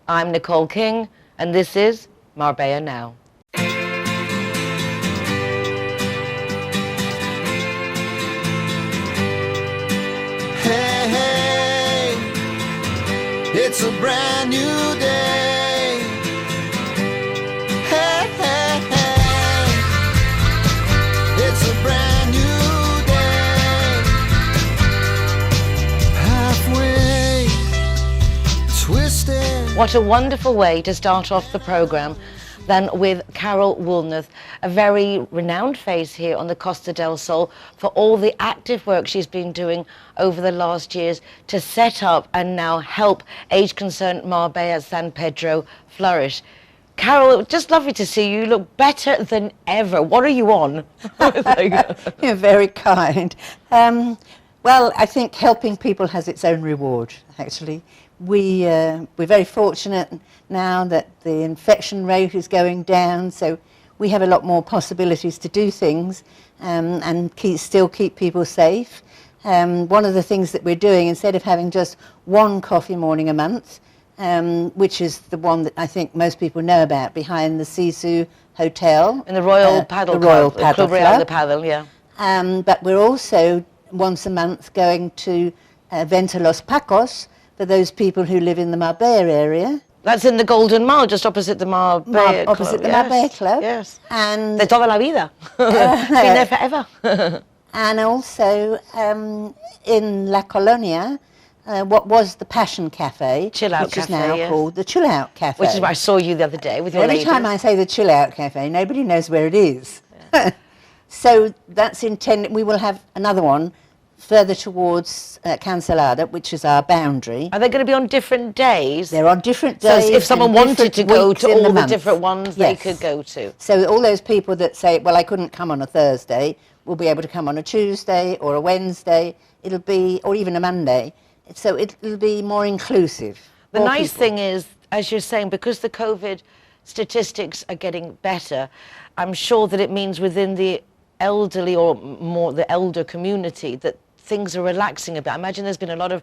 I'm Nicole King, and this is Marbella Now. Hey, hey, it's a brand new day. Hey, hey, hey, it's a brand new day. Halfway twisted. What a wonderful way to start off the programme than with Carol Woolnoth, a very renowned face here on the Costa del Sol for all the active work she's been doing over the last years to set up and now help age-concerned Marbella San Pedro flourish. Carol, just lovely to see you. You look better than ever. What are you on? You're very kind. Well, I think helping people has its own reward, actually. We're very fortunate now that the infection rate is going down, so we have a lot more possibilities to do things and still keep people safe. One of the things that we're doing, instead of having just one coffee morning a month, which is the one that I think most people know about, behind the Sisu Hotel. In the Royal Paddle Club. The Royal Paddle Club. The paddle, yeah. But we're also once a month going to Venta Los Pacos, for those people who live in the Marbella area. That's in the Golden Mile, just opposite the Marbella Club. Opposite the Marbella Club. Yes. And de toda la vida. It's been there forever. And also in La Colonia, what was the Passion Cafe, Chill Out which is Cafe, now yes. called the Chill Out Cafe. Which is where I saw you the other day with your Every ladies. time I say the Chill Out Cafe, nobody knows where it is. Yeah. So that's intended. We will have another one further towards Cancelada, which is our boundary. Are they going to be on different days? They're on different days. So if someone wanted to go to all the different ones, yes, they could go to. So all those people that say, well, I couldn't come on a Thursday, will be able to come on a Tuesday or a Wednesday. It'll be, or even a Monday. So it'll be more inclusive. The nice thing is, as you're saying, because the COVID statistics are getting better, I'm sure that it means within the elderly or more the elder community that things are relaxing a bit. I imagine there's been a lot of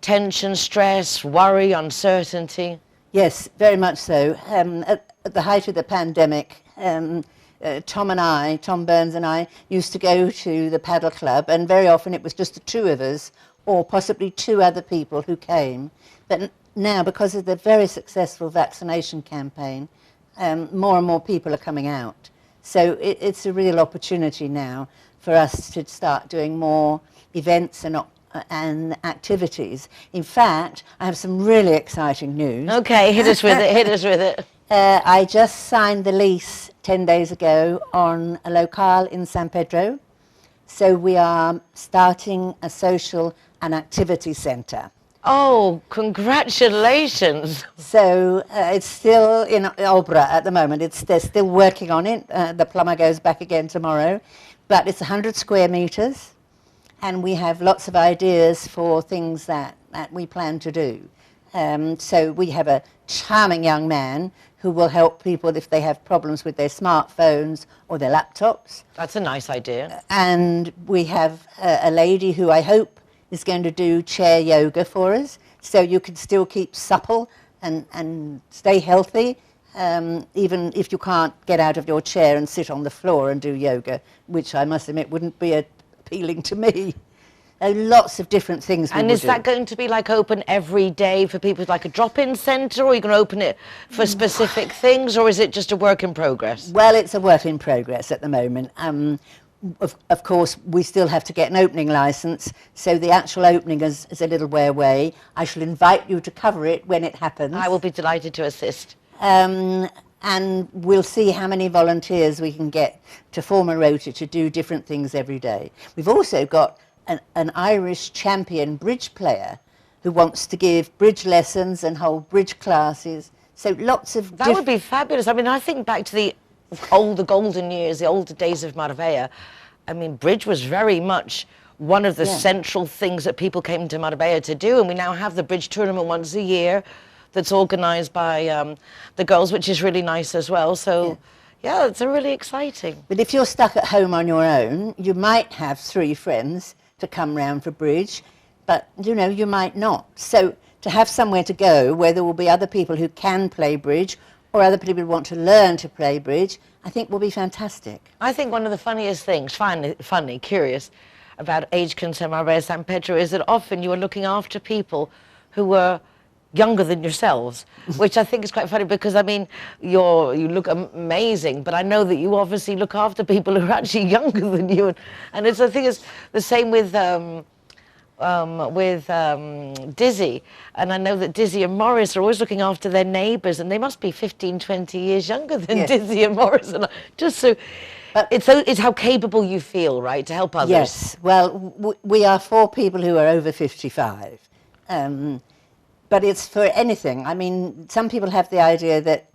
tension, stress, worry, uncertainty. Yes, very much so. At the height of the pandemic, Tom Burns and I used to go to the paddle club, and very often it was just the two of us or possibly two other people who came. But now, because of the very successful vaccination campaign, more and more people are coming out. So it's a real opportunity now for us to start doing more events and activities. In fact, I have some really exciting news. Okay, hit us with it, hit us with it. I just signed the lease 10 days ago on a locale in San Pedro. So we are starting a social and activity centre. Oh, congratulations. So it's still in obra at the moment. They're still working on it. The plumber goes back again tomorrow. But it's 100 square metres. And we have lots of ideas for things that we plan to do. So we have a charming young man who will help people if they have problems with their smartphones or their laptops. That's a nice idea. And we have a lady who I hope is going to do chair yoga for us, so you can still keep supple and stay healthy, even if you can't get out of your chair and sit on the floor and do yoga, which I must admit wouldn't be appealing to me. Lots of different things we And will is that do. going to be like open every day for people, like a drop-in centre, or are you going to open it for specific things, or is it just a work in progress? Well, it's a work in progress at the moment. Of course, we still have to get an opening licence, so the actual opening is a little way away. I shall invite you to cover it when it happens. I will be delighted to assist. And we'll see how many volunteers we can get to form a rota to do different things every day. We've also got an Irish champion bridge player who wants to give bridge lessons and hold bridge classes. So lots of... That would be fabulous. I mean, I think back to the golden years, the older days of Marbella. I mean, bridge was very much one of the central things that people came to Marbella to do, and we now have the bridge tournament once a year that's organised by the girls, which is really nice as well. So, yeah, it's really exciting. But if you're stuck at home on your own, you might have 3 friends to come round for bridge, but, you know, you might not. So to have somewhere to go where there will be other people who can play bridge or other people who want to learn to play bridge, I think will be fantastic. I think one of the funniest things, funny, curious, about Age Concern Marbella San Pedro is that often you are looking after people who were younger than yourselves, which I think is quite funny because, I mean, you look amazing, but I know that you obviously look after people who are actually younger than you. And it's, I think it's the same with Dizzy, and I know that Dizzy and Morris are always looking after their neighbours, and they must be 15, 20 years younger than Yes. Dizzy and Morris, and just so it's how capable you feel, right, to help others. Yes, well, we are for people who are over 55, but it's for anything. I mean, some people have the idea that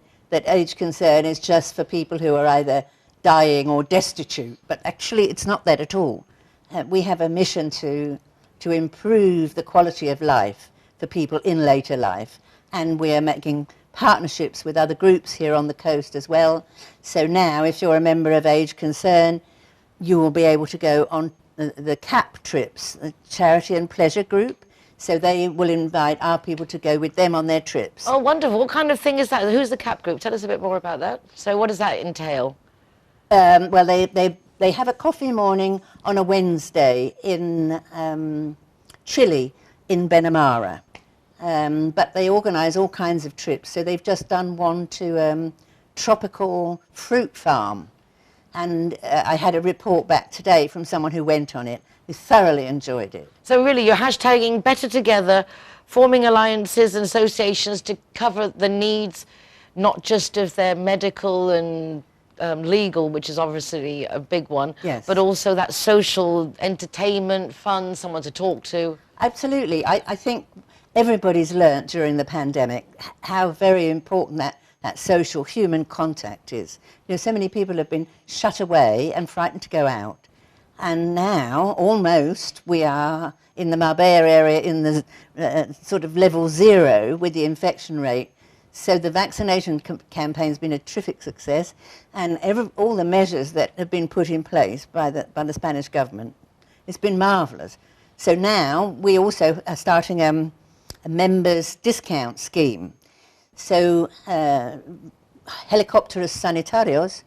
Age Concern is just for people who are either dying or destitute, but actually it's not that at all. We have a mission to improve the quality of life for people in later life, and we are making partnerships with other groups here on the coast as well. So now, if you're a member of Age Concern, you will be able to go on the CAP trips, the Charity and Pleasure Group. So they will invite our people to go with them on their trips. Oh, wonderful. What kind of thing is that? Who's the CAP group? Tell us a bit more about that. So what does that entail? Well, they have a coffee morning on a Wednesday in Chile in Benamara. But they organise all kinds of trips. So they've just done one to tropical fruit farm. And I had a report back today from someone who went on it, who thoroughly enjoyed it. So really, you're hashtagging Better Together, forming alliances and associations to cover the needs, not just of their medical and legal, which is obviously a big one, Yes. but also that social entertainment, fun, someone to talk to. Absolutely. I think everybody's learnt during the pandemic how very important that social human contact is. You know, so many people have been shut away and frightened to go out. And now, almost, we are in the Marbella area in the sort of level 0 with the infection rate. So the vaccination campaign's been a terrific success, and all the measures that have been put in place by the Spanish government, it's been marvellous. So now we also are starting a members' discount scheme. So Helicópteros Sanitarios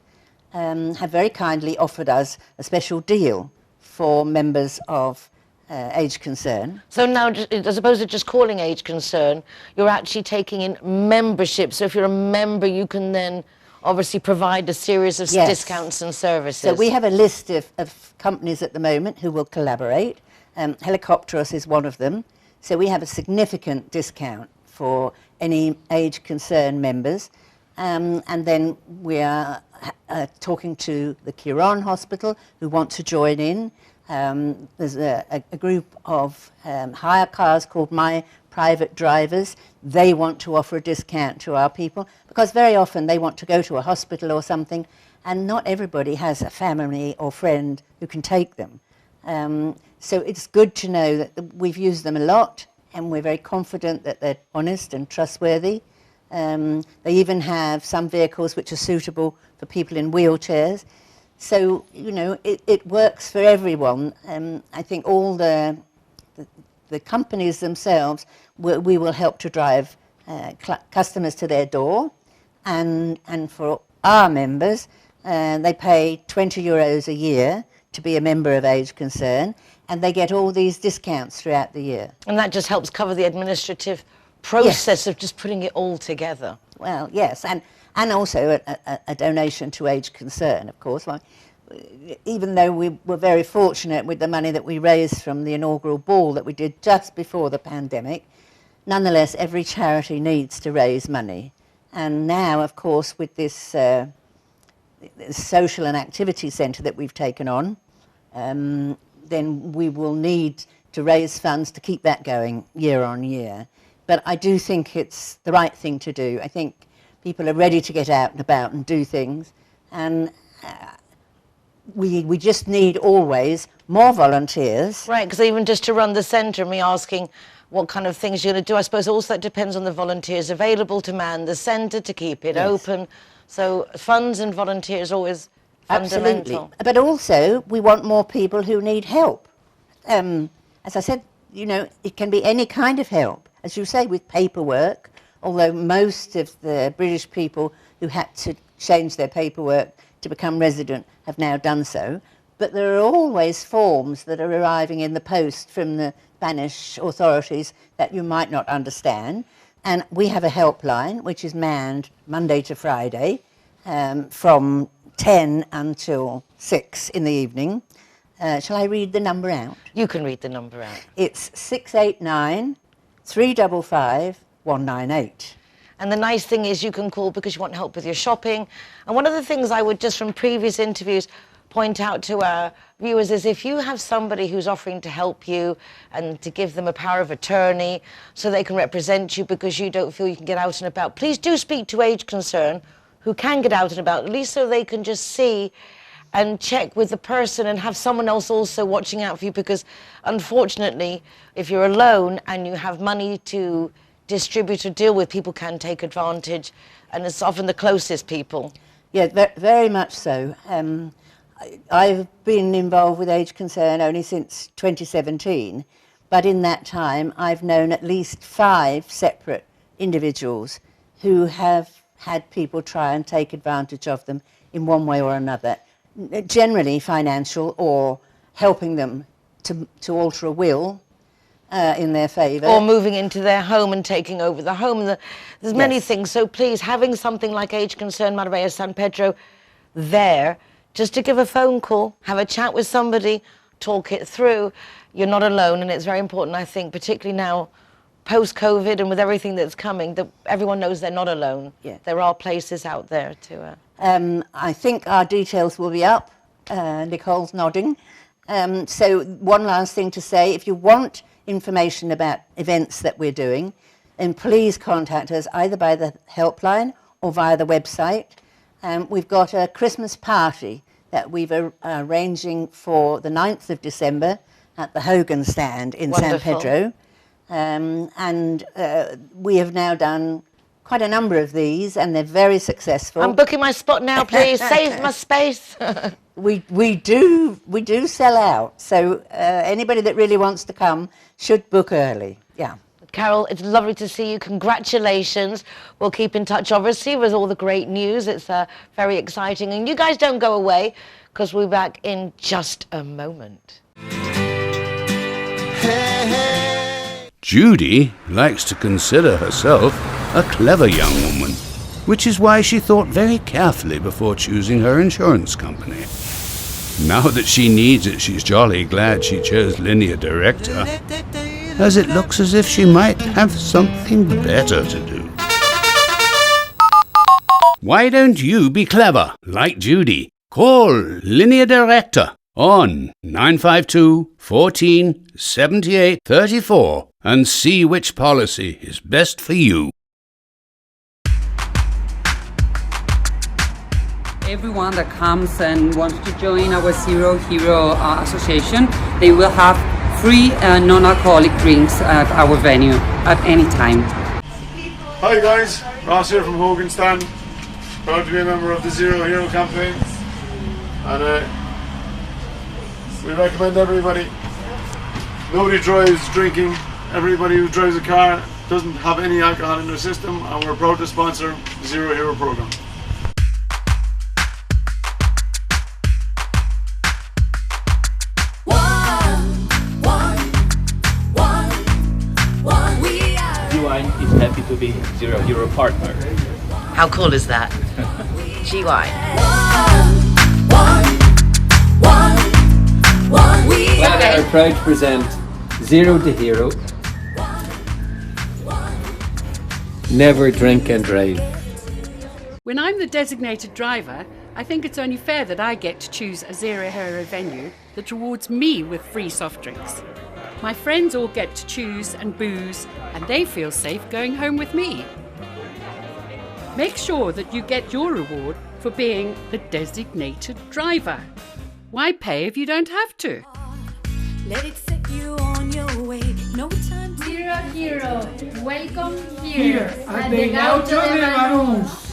have very kindly offered us a special deal for members of Age Concern. So now, as opposed to just calling Age Concern, you're actually taking in membership. So if you're a member, you can then obviously provide a series of Yes. discounts and services. So we have a list of companies at the moment who will collaborate. Helicópteros is one of them. So we have a significant discount for any Age Concern members. And then we are talking to the Quirón Hospital who want to join in. There's a group of hire cars called My Private Drivers. They want to offer a discount to our people because very often they want to go to a hospital or something and not everybody has a family or friend who can take them. So it's good to know that we've used them a lot and we're very confident that they're honest and trustworthy. They even have some vehicles which are suitable for people in wheelchairs. So, you know, it works for everyone. I think all the companies themselves, we will help to drive customers to their door. And for our members, they pay €20 a year to be a member of Age Concern, and they get all these discounts throughout the year. And that just helps cover the administrative process of just putting it all together. Well, yes, and also a donation to Age Concern, of course. Like, even though we were very fortunate with the money that we raised from the inaugural ball that we did just before the pandemic, nonetheless, every charity needs to raise money. And now, of course, with this social and activity centre that we've taken on, then we will need to raise funds to keep that going year on year. But I do think it's the right thing to do. I think people are ready to get out and about and do things. And we just need always more volunteers. Right, because even just to run the centre, me asking what kind of things you're going to do, I suppose also that depends on the volunteers available to man the centre, to keep it open. So funds and volunteers always fundamental. Absolutely. But also, we want more people who need help. As I said, you know, it can be any kind of help. as you say, with paperwork, although most of the British people who had to change their paperwork to become resident have now done so. But there are always forms that are arriving in the post from the Spanish authorities that you might not understand. And we have a helpline which is manned Monday to Friday from 10 until 6 in the evening. Shall I read the number out? You can read the number out. It's 689 355 198. And the nice thing is you can call because you want help with your shopping. And one of the things I would just from previous interviews point out to our viewers is if you have somebody who's offering to help you and to give them a power of attorney so they can represent you because you don't feel you can get out and about, please do speak to Age Concern who can get out and about, at least so they can just see and check with the person and have someone else also watching out for you, because unfortunately if you're alone and you have money to distribute or deal with, people can take advantage, and it's often the closest people. Yeah, very much so. I've been involved with Age Concern only since 2017, but in that time I've known at least 5 separate individuals who have had people try and take advantage of them in one way or another, generally financial or helping them to alter a will in their favour. Or moving into their home and taking over the home. There's many Yes. things, so please, having something like Age Concern Marbella San Pedro there, just to give a phone call, have a chat with somebody, talk it through. You're not alone, and it's very important, I think, particularly now, post-COVID and with everything that's coming, that everyone knows they're not alone. Yeah. There are places out there to... I think our details will be up. Nicole's nodding. So one last thing to say, if you want information about events that we're doing, then please contact us either by the helpline or via the website. We've got a Christmas party that we've arranging for the 9th of December at the Hogan stand in San Wonderful. Pedro. We have now done quite a number of these, and they're very successful. I'm booking my spot now, please. Save my space. We do sell out, so anybody that really wants to come should book early. Yeah. Carol, it's lovely to see you. Congratulations. We'll keep in touch, obviously, with all the great news. It's very exciting. And you guys don't go away, because we'll be back in just a moment. Hey, hey. Judy likes to consider herself a clever young woman, which is why she thought very carefully before choosing her insurance company. Now that she needs it, she's jolly glad she chose Linear Director, as it looks as if she might have something better to do. Why don't you be clever, like Judy? Call Linear Director on 952 14 78 34 and see which policy is best for you. Everyone that comes and wants to join our Zero Hero Association, they will have free non-alcoholic drinks at our venue at any time. Hi guys, Ross here from Hogan Stand. Proud to be a member of the Zero Hero campaign. And we recommend everybody. Nobody drives drinking. Everybody who drives a car doesn't have any alcohol in their system, and we're proud to sponsor the Zero Hero program. GY is happy to be Zero Hero partner. How cool is that? GY. Glad are proud to present Zero the Hero. Never drink and drive. When I'm the designated driver, I think it's only fair that I get to choose a Zero Hero venue that rewards me with free soft drinks. My friends all get to choose and booze, and they feel safe going home with me. Make sure that you get your reward for being the designated driver. Why pay if you don't have to? Let it set you on your way. No time to Zero Hero, welcome here at the Gaucho de Banús.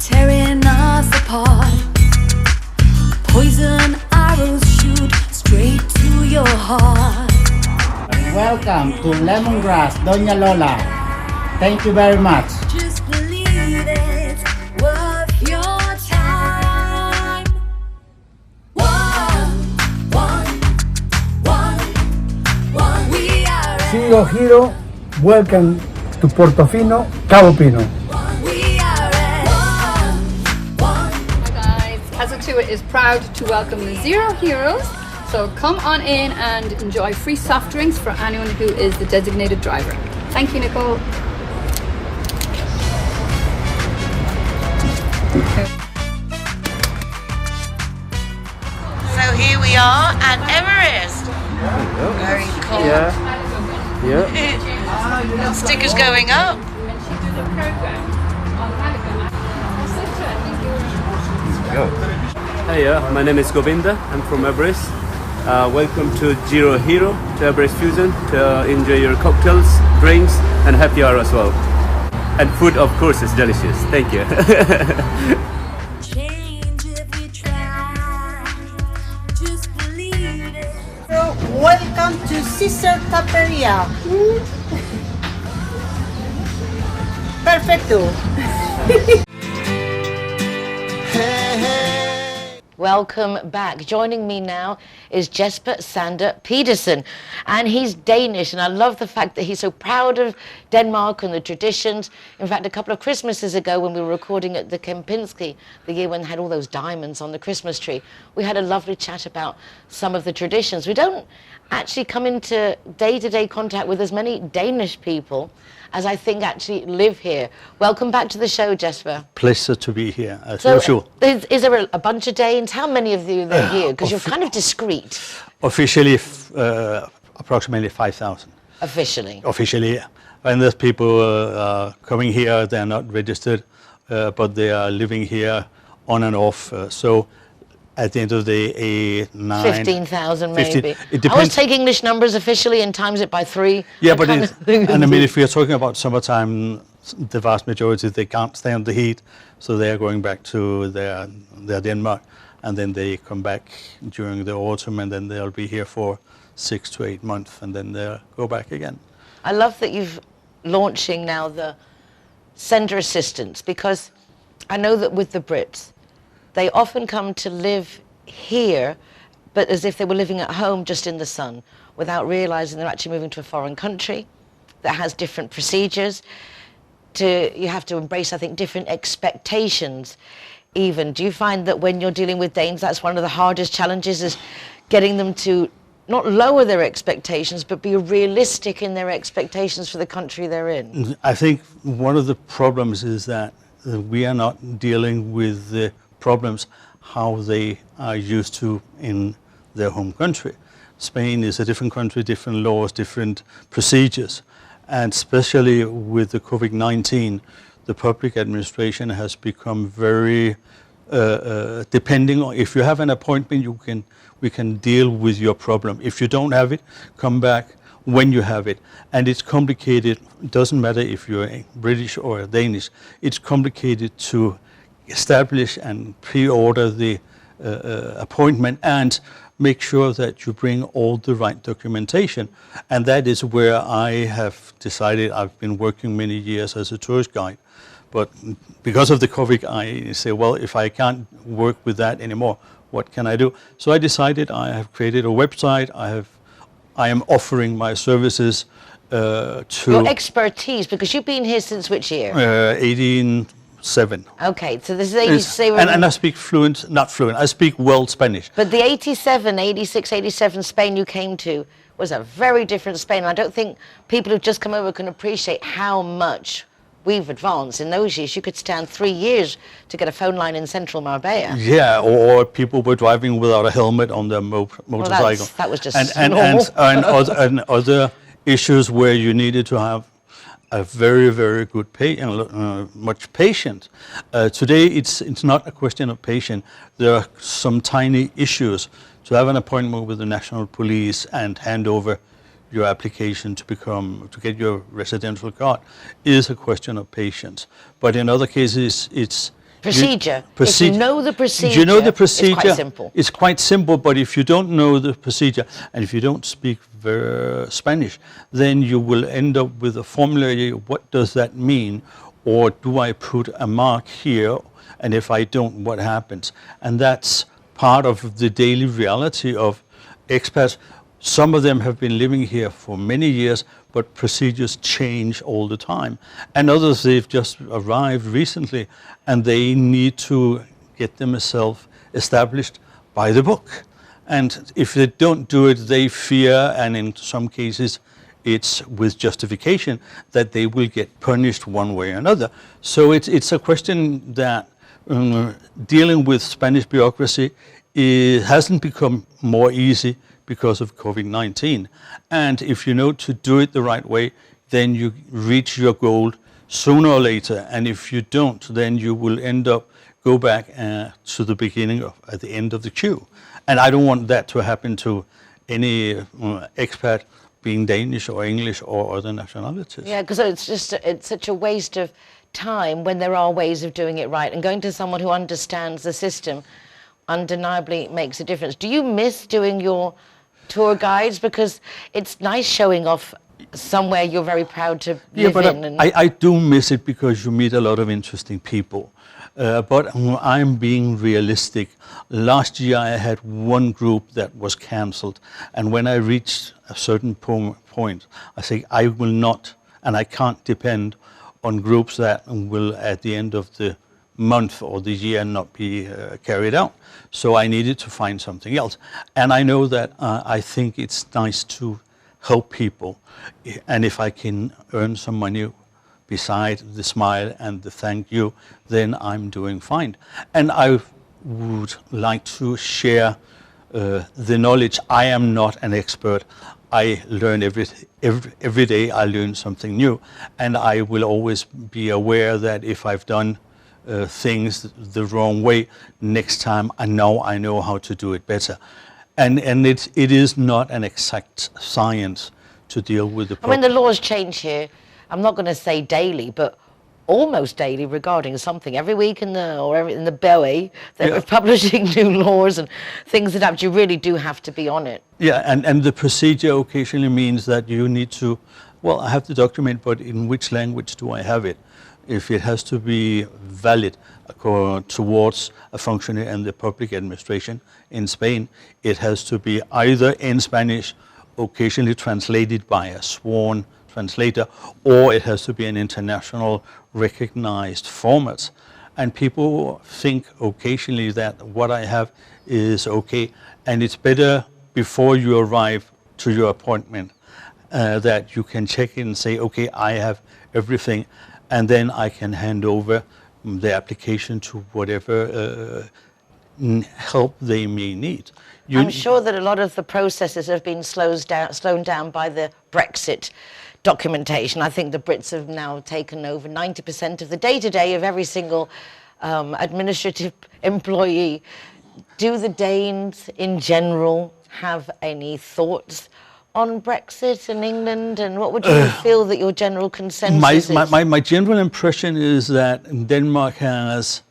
tearing us apart. Poison arrows shoot straight to your heart. Welcome to Lemongrass, Doña Lola. Thank you very much. Just believe it's worth your time. One, we are Zero Hero, welcome to Portofino, Cabo Pino. we are Hi guys, Octubre is proud to welcome the Zero Heroes. So come on in and enjoy free soft drinks for anyone who is the designated driver. Thank you, Nicole. So here we are at Everest. Very cool. Yeah. Stickers going up. Hi, my name is Govinda. I'm from Everest. Welcome to Zero Hero, to Everest Fusion, to enjoy your cocktails, drinks, and happy hour as well. And food, of course, is delicious. Thank you. change if we try. Just believe it. Welcome to Sister Taperia. Perfecto. Welcome back. Joining me now is Jesper Sander Pedersen, and he's Danish, and I love the fact that he's so proud of Denmark and the traditions. In fact, a couple of Christmases ago when we were recording at the Kempinski, the year when they had all those diamonds on the Christmas tree, we had a lovely chat about some of the traditions. We don't actually come into day-to-day contact with as many Danish people as I think actually live here. Welcome back to the show, Jesper. Pleasure to be here, as So, usual. is there a bunch of Danes? How many of you are there here? Because you're kind of discreet. Officially, approximately 5,000. Officially. Officially, yeah. And there's people coming here, they're not registered, but they are living here on and off. So at the end of the day, 15,000 maybe. It I always depends. take English numbers officially and times it by 3. Yeah, but and I mean, if we are talking about summertime, the vast majority, they can't stand the heat, so they are going back to their Denmark, and then they come back during the autumn, and then they'll be here for 6 to 8 months, and then they'll go back again. I love that you've launching now the sender assistance, because I know that with the Brits, they often come to live here, but as if they were living at home just in the sun, without realizing they're actually moving to a foreign country that has different procedures. You have to embrace, I think, different expectations even. Do you find that when you're dealing with Danes, that's one of the hardest challenges, is getting them to not lower their expectations, but be realistic in their expectations for the country they're in? I think one of the problems is that we are not dealing with the problems how they are used to in their home country. Spain is a different country, different laws, different procedures. And especially with the COVID-19, the public administration has become very depending on, if you have an appointment, we can deal with your problem. If you don't have it, come back when you have it. And it's complicated. It doesn't matter if you're British or Danish. It's complicated to establish and pre-order the appointment and make sure that you bring all the right documentation. And that is where I have decided. I've been working many years as a tourist guide, but because of the COVID, I say, well, if I can't work with that anymore, what can I do? So I decided I have created a website. I am offering my services to... Your expertise, because you've been here since which year? 1887. Okay, so this is 87. And I speak not fluent, I speak well Spanish. But the 87, 86, 87 Spain you came to was a very different Spain. I don't think people who've just come over can appreciate how much we've advanced. In those years, you could stand 3 years to get a phone line in central Marbella. Yeah, or people were driving without a helmet on their motorcycle. That was just normal. And other issues where you needed to have a very, very good much patience. Today, it's not a question of patience. There are some tiny issues. To have an appointment with the National Police and hand over your application to get your residential card is a question of patience. But in other cases, it's Procedure. If you know the procedure, you know the procedure, it's quite simple. It's quite simple, but if you don't know the procedure and if you don't speak Spanish, then you will end up with a formula. What does that mean? Or do I put a mark here? And if I don't, what happens? And that's part of the daily reality of expats. Some of them have been living here for many years, but procedures change all the time. And others, they've just arrived recently and they need to get themselves established by the book. And if they don't do it, they fear, and in some cases, it's with justification, that they will get punished one way or another. So it's a question that dealing with Spanish bureaucracy hasn't become more easy because of COVID-19. And if you know to do it the right way, then you reach your goal sooner or later. And if you don't, then you will end up go back to the beginning at the end of the queue. And I don't want that to happen to any expat, being Danish or English or other nationalities. Yeah, because it's such a waste of time when there are ways of doing it right. And going to someone who understands the system undeniably makes a difference. Do you miss doing your tour guides? Because it's nice showing off somewhere you're very proud to live in. I do miss it because you meet a lot of interesting people. But I'm being realistic. Last year I had one group that was cancelled, and when I reached a certain point, I say I will not, and I can't depend on groups that will at the end of the month or the year not be carried out. So I needed to find something else. And I know that I think it's nice to help people. And if I can earn some money beside the smile and the thank you, then I'm doing fine. And I would like to share the knowledge. I am not an expert. I learn every day. I learn something new. And I will always be aware that if I've done things the wrong way, next time I know how to do it better. And it is not an exact science to deal with the problem. I mean, the laws change here. I'm not going to say daily, but almost daily regarding something. Every week in the belly, they're publishing new laws and things that you really do have to be on it. Yeah, and the procedure occasionally means that you need to, well, I have the document, but in which language do I have it? If it has to be valid towards a functionary and the public administration in Spain, it has to be either in Spanish, occasionally translated by a sworn translator, or it has to be an international recognized format. And people think occasionally that what I have is okay, and it's better before you arrive to your appointment that you can check in and say, okay, I have everything, and then I can hand over the application to whatever help they may need. I'm sure that a lot of the processes have been slowed down by the Brexit documentation. I think the Brits have now taken over 90% of the day-to-day of every single administrative employee. Do the Danes in general have any thoughts on Brexit in England, and what would you feel that your general consensus is? My general impression is that Denmark has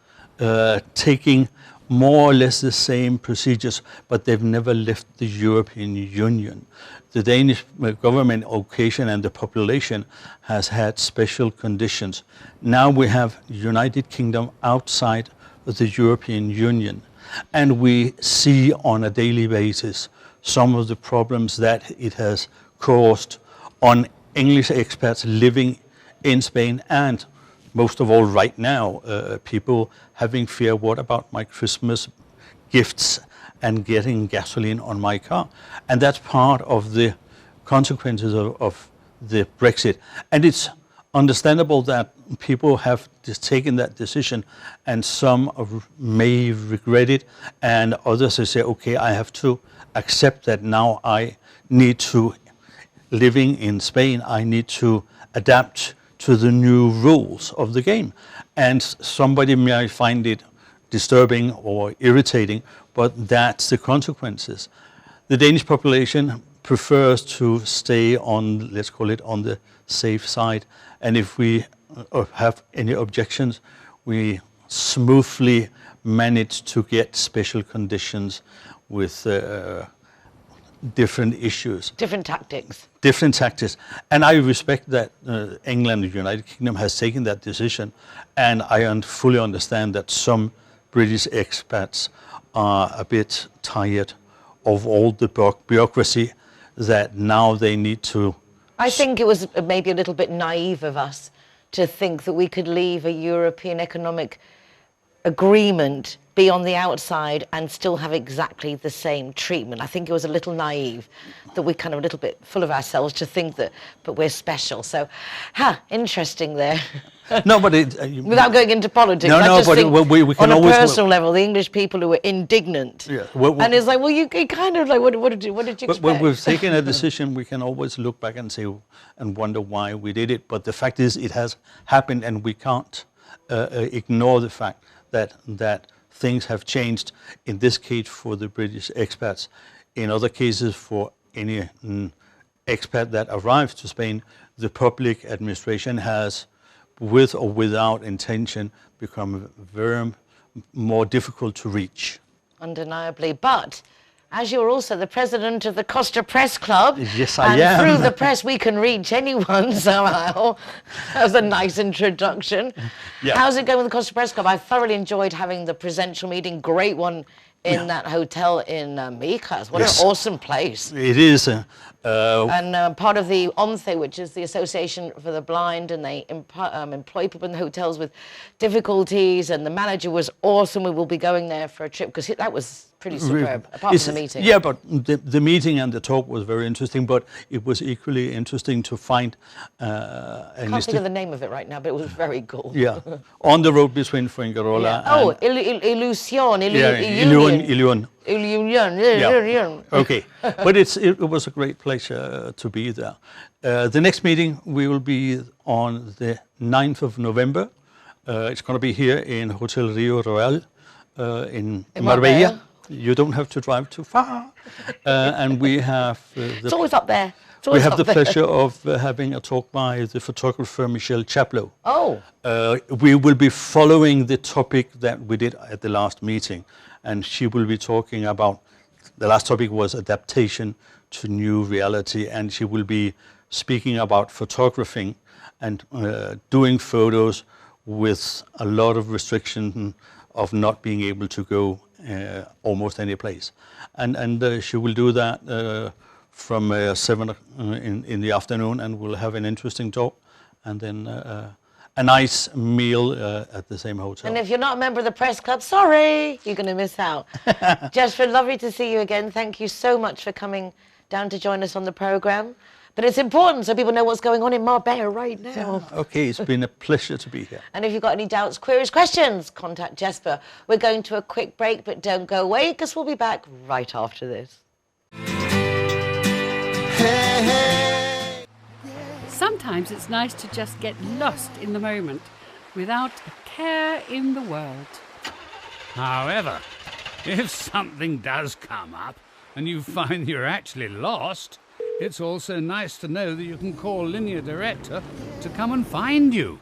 taken more or less the same procedures, but they've never left the European Union. The Danish government occasion and the population has had special conditions. Now we have United Kingdom outside of the European Union, and we see on a daily basis some of the problems that it has caused on English expats living in Spain, and most of all right now, people having fear, what about my Christmas gifts and getting gasoline on my car? And that's part of the consequences of the Brexit. And it's understandable that people have taken that decision, and some may regret it, and others say, okay, I have to accept that now I need to, living in Spain, I need to adapt to the new rules of the game. And somebody may find it disturbing or irritating, but that's the consequences. The Danish population prefers to stay on, let's call it, on the safe side. And if we have any objections, we smoothly managed to get special conditions with different issues. Different tactics. Different tactics. And I respect that England, the United Kingdom, has taken that decision. And I fully understand that some British expats are a bit tired of all the bureaucracy that now they need to... I think it was maybe a little bit naive of us to think that we could leave a European economic agreement, be on the outside and still have exactly the same treatment. I think it was a little naive, that we're kind of a little bit full of ourselves to think that, but we're special. So, interesting there. No, but without going into politics, no, I no, just but think we can on a always personal level, the English people who were indignant, yeah, and it's like, well, you kind of like, what did you expect? When we've taken a decision, we can always look back and say and wonder why we did it. But the fact is, it has happened, and we can't ignore the fact that things have changed. In this case, for the British expats. In other cases, for any expat that arrives to Spain, the public administration has, with or without intention, become very more difficult to reach. Undeniably, but as you're also the president of the Costa Press Club, yes, I am. And through the press we can reach anyone somehow. That was a nice introduction. Yeah. How's it going with the Costa Press Club? I thoroughly enjoyed having the presential meeting. Great one in that hotel in Mijas. What an awesome place. It is. And part of the ONCE, which is the Association for the Blind, and they employ people in the hotels with difficulties, and the manager was awesome. We will be going there for a trip, because that was pretty superb, apart from the meeting. Yeah, but the meeting and the talk was very interesting, but it was equally interesting to find... I can't think of the name of it right now, but it was very cool. Yeah, on the road between Fuengirola and... Illusion. Yeah. Okay, but it was a great pleasure to be there. The next meeting we will be on the 9th of November. It's going to be here in Hotel Rio Royal in Marbella. You don't have to drive too far. And we have... it's always up there. We have the pleasure of having a talk by the photographer Michelle Chaplow. Oh. We will be following the topic that we did at the last meeting, and she will be talking about, the last topic was adaptation to new reality, and she will be speaking about photographing and doing photos with a lot of restriction of not being able to go almost any place. And she will do that from 7 in the afternoon, and we'll have an interesting talk, and then a nice meal at the same hotel. And if you're not a member of the press club, sorry, you're going to miss out. Jesper, lovely to see you again. Thank you so much for coming down to join us on the program. But it's important so people know what's going on in Marbella right now. Yeah. Okay, it's been a pleasure to be here. And if you've got any doubts, queries, questions, contact Jesper. We're going to a quick break, but don't go away, because we'll be back right after this. Sometimes it's nice to just get lost in the moment without a care in the world. However, if something does come up and you find you're actually lost, it's also nice to know that you can call Linear Director to come and find you.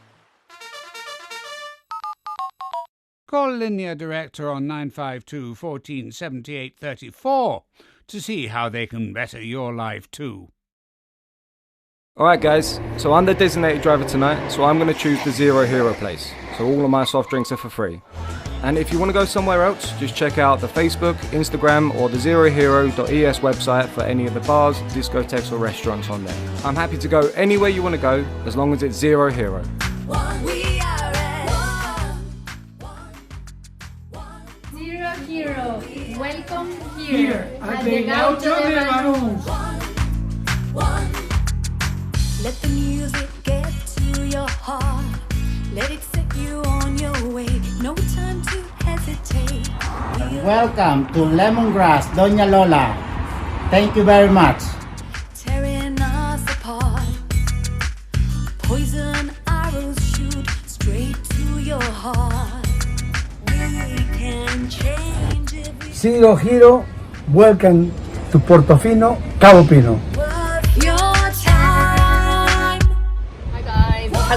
Call Linear Director on 952 14 78 34 to see how they can better your life too. Alright guys, so I'm the designated driver tonight, so I'm going to choose the Zero Hero place. So all of my soft drinks are for free. And if you want to go somewhere else, just check out the Facebook, Instagram or the zerohero.es website for any of the bars, discotheques or restaurants on there. I'm happy to go anywhere you want to go, as long as it's Zero Hero. Zero Hero, welcome here at the Gaucho de Banús. Let the music get to your heart. Let it set you on your way. No time to hesitate. Welcome to Lemongrass, Doña Lola. Thank you very much. Tearing us apart. Poison arrows shoot straight to your heart. We can change everything. Zero Hero, welcome to Portofino, Cabo Pino.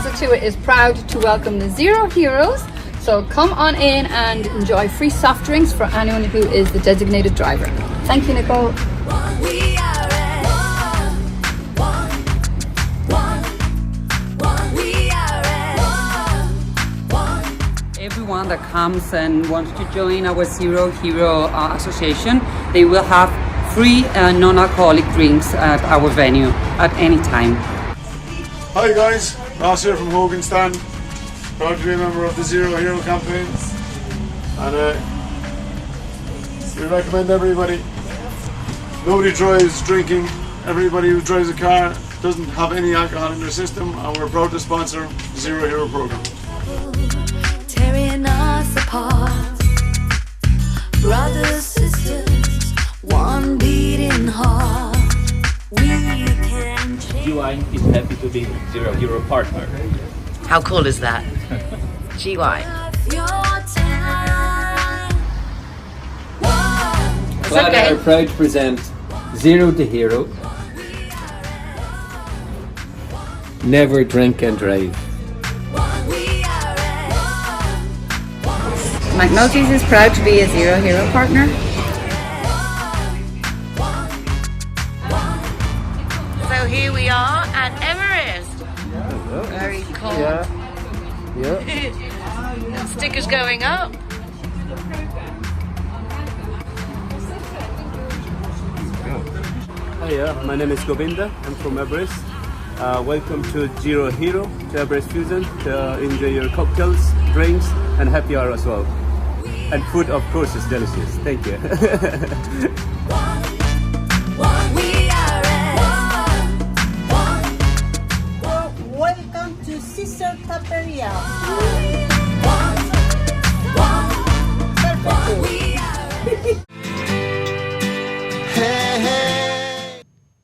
Octubre is proud to welcome the Zero Heroes. So come on in and enjoy free soft drinks for anyone who is the designated driver. Thank you, Nicole. Everyone that comes and wants to join our Zero Hero Association, they will have free non-alcoholic drinks at our venue at any time. Hi guys, Ross here from Hogan Stand. Proud to be a member of the Zero Hero campaign. And we recommend everybody. Nobody drives drinking. Everybody who drives a car doesn't have any alcohol in their system, and we're proud to sponsor the Zero Hero program. Tearing us apart, brothers, sisters, one beating heart. We can change. GY is happy to be Zero Hero partner. How cool is that? GY. Glad and are proud to present Zero the Hero. Never drink and drive. McNulty's is proud to be a Zero Hero partner. So here we are at Everest. Very cool. Yeah. Stickers going up. Hiya, my name is Govinda. I'm from Everest. Welcome to Zero Hero, to Everest Fusion, to enjoy your cocktails, drinks, and happy hour as well. And food, of course, is delicious. Thank you. Welcome to Sister Taperia.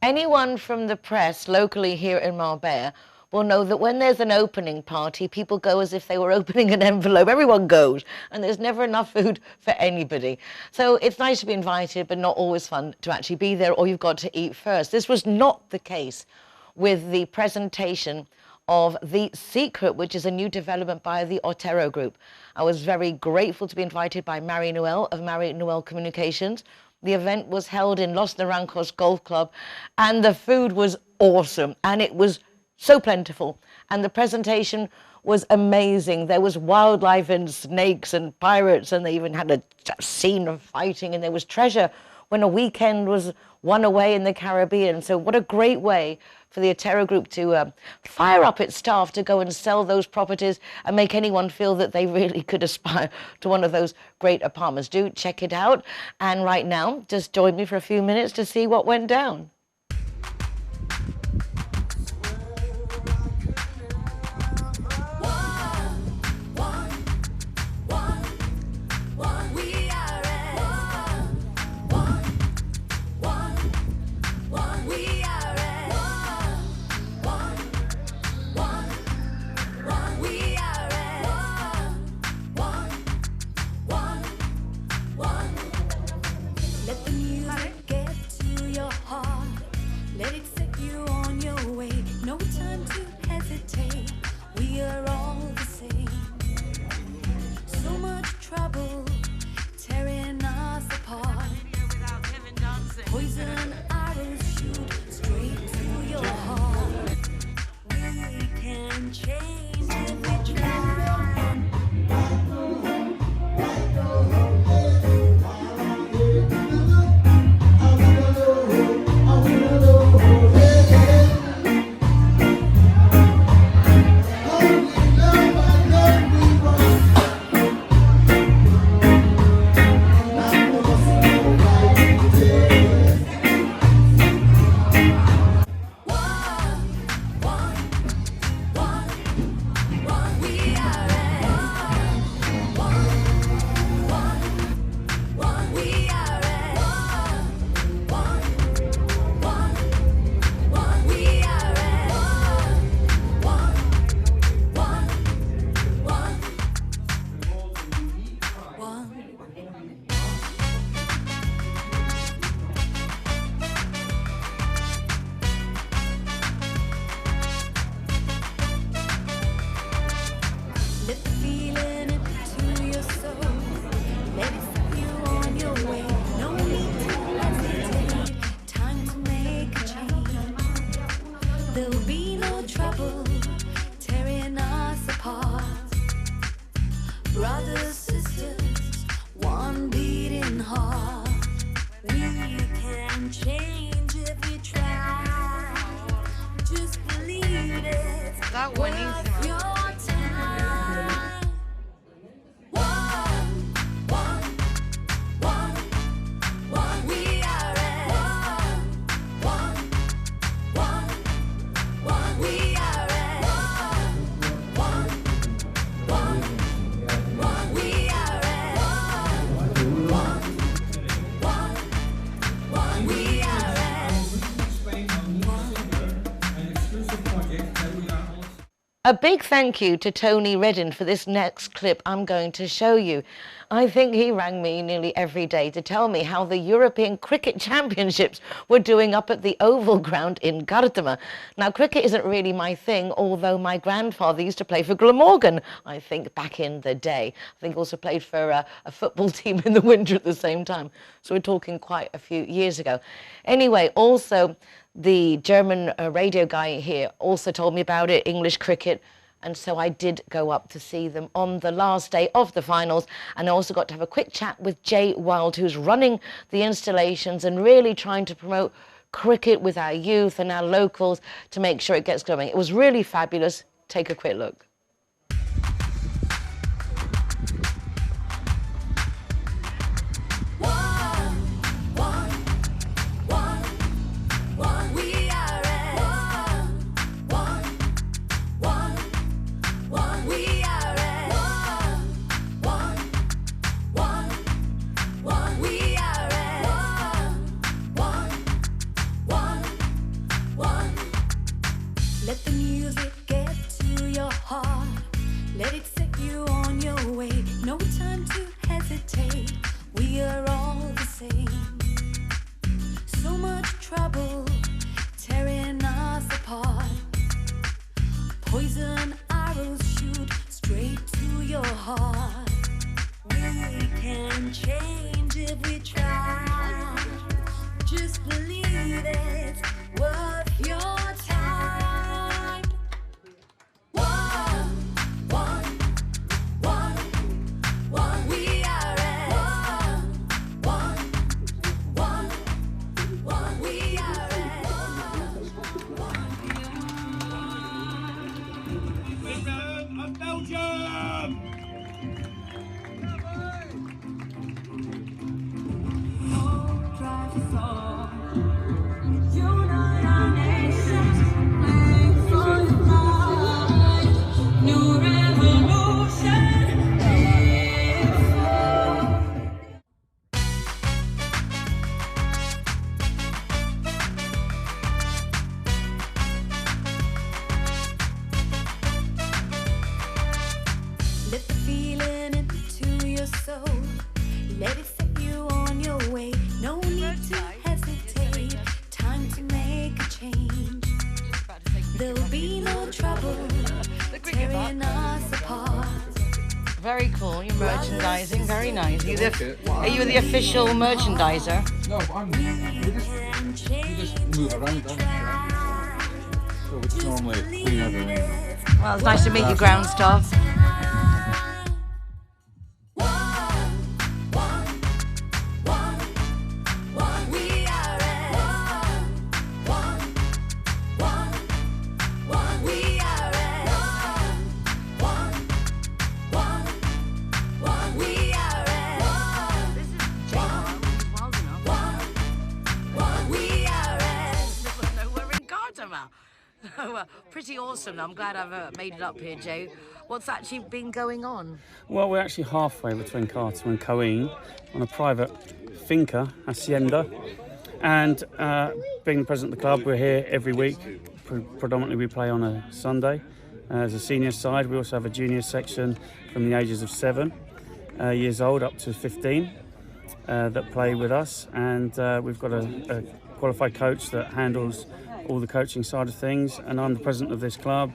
Anyone from the press locally here in Marbella will know that when there's an opening party, people go as if they were opening an envelope. Everyone goes, and there's never enough food for anybody. So it's nice to be invited, but not always fun to actually be there, or you've got to eat first. This was not the case with the presentation of The Secret, which is a new development by the Octubre group. I was very grateful to be invited by Marie Noel of Marie Noel Communications. The event was held in Los Naranjos Golf Club, and the food was awesome, and it was so plentiful, and the presentation was amazing. There was wildlife and snakes and pirates, and they even had a scene of fighting, and there was treasure when a weekend was won away in the Caribbean. So what a great way for the Octubre group to fire up its staff to go and sell those properties and make anyone feel that they really could aspire to one of those great apartments. Do check it out. And right now, just join me for a few minutes to see what went down. Let the music get to your heart. Let it set you on your way. No time to hesitate. We are all the same. So much trouble tearing us apart. Poison arrows shoot straight to your heart. We can change if we try. Let the feeling into Brothers, sisters, one beating heart. We can change if we try. Just believe it. That worth your time. One, we are at one, we are at one, we are at one, we are A big thank you to Tony Redden for this next clip I'm going to show you. I think he rang me nearly every day to tell me how the European Cricket Championships were doing up at the Oval Ground in Gardema. Now, cricket isn't really my thing, although my grandfather used to play for Glamorgan, I think, back in the day. I think also played for a football team in the winter at the same time. So we're talking quite a few years ago. Anyway, also, the German radio guy here also told me about it, English cricket, and so I did go up to see them on the last day of the finals, and I also got to have a quick chat with Jay Wild, who's running the installations and really trying to promote cricket with our youth and our locals to make sure it gets going. It was really fabulous. Take a quick look. Let the music get to your heart. Let it set you on your way. No time to hesitate. We are all the same. So much trouble tearing us apart. Poison arrows shoot straight to your heart. We can change if we try. Just believe it's worth your time. One, we are at one, we are Of Belgium! Unite our nations, make for the light. New revolution, live for. Let the feeling into your soul. Let it set you on your way. No need to hesitate. Time to make a change. There'll be no trouble tearing us apart. Very cool. You're merchandising. Very nice. Are you the official merchandiser? No, we just move around, don't we? So it's normally clean everything. Well, it's nice to meet you, ground staff. We are at one, we are at one, we are at This is wild enough. one, we are at. No, we're in Gardema. Pretty awesome. I'm glad I've made it up here, Joe. What's actually been going on? Well, we're actually halfway between Carter and Coeen on a private finca, hacienda. And being the president of the club, we're here every week. Predominantly we play on a Sunday. As a senior side, we also have a junior section from the ages of 7 years old up to 15 that play with us. And we've got a qualified coach that handles all the coaching side of things. And I'm the president of this club,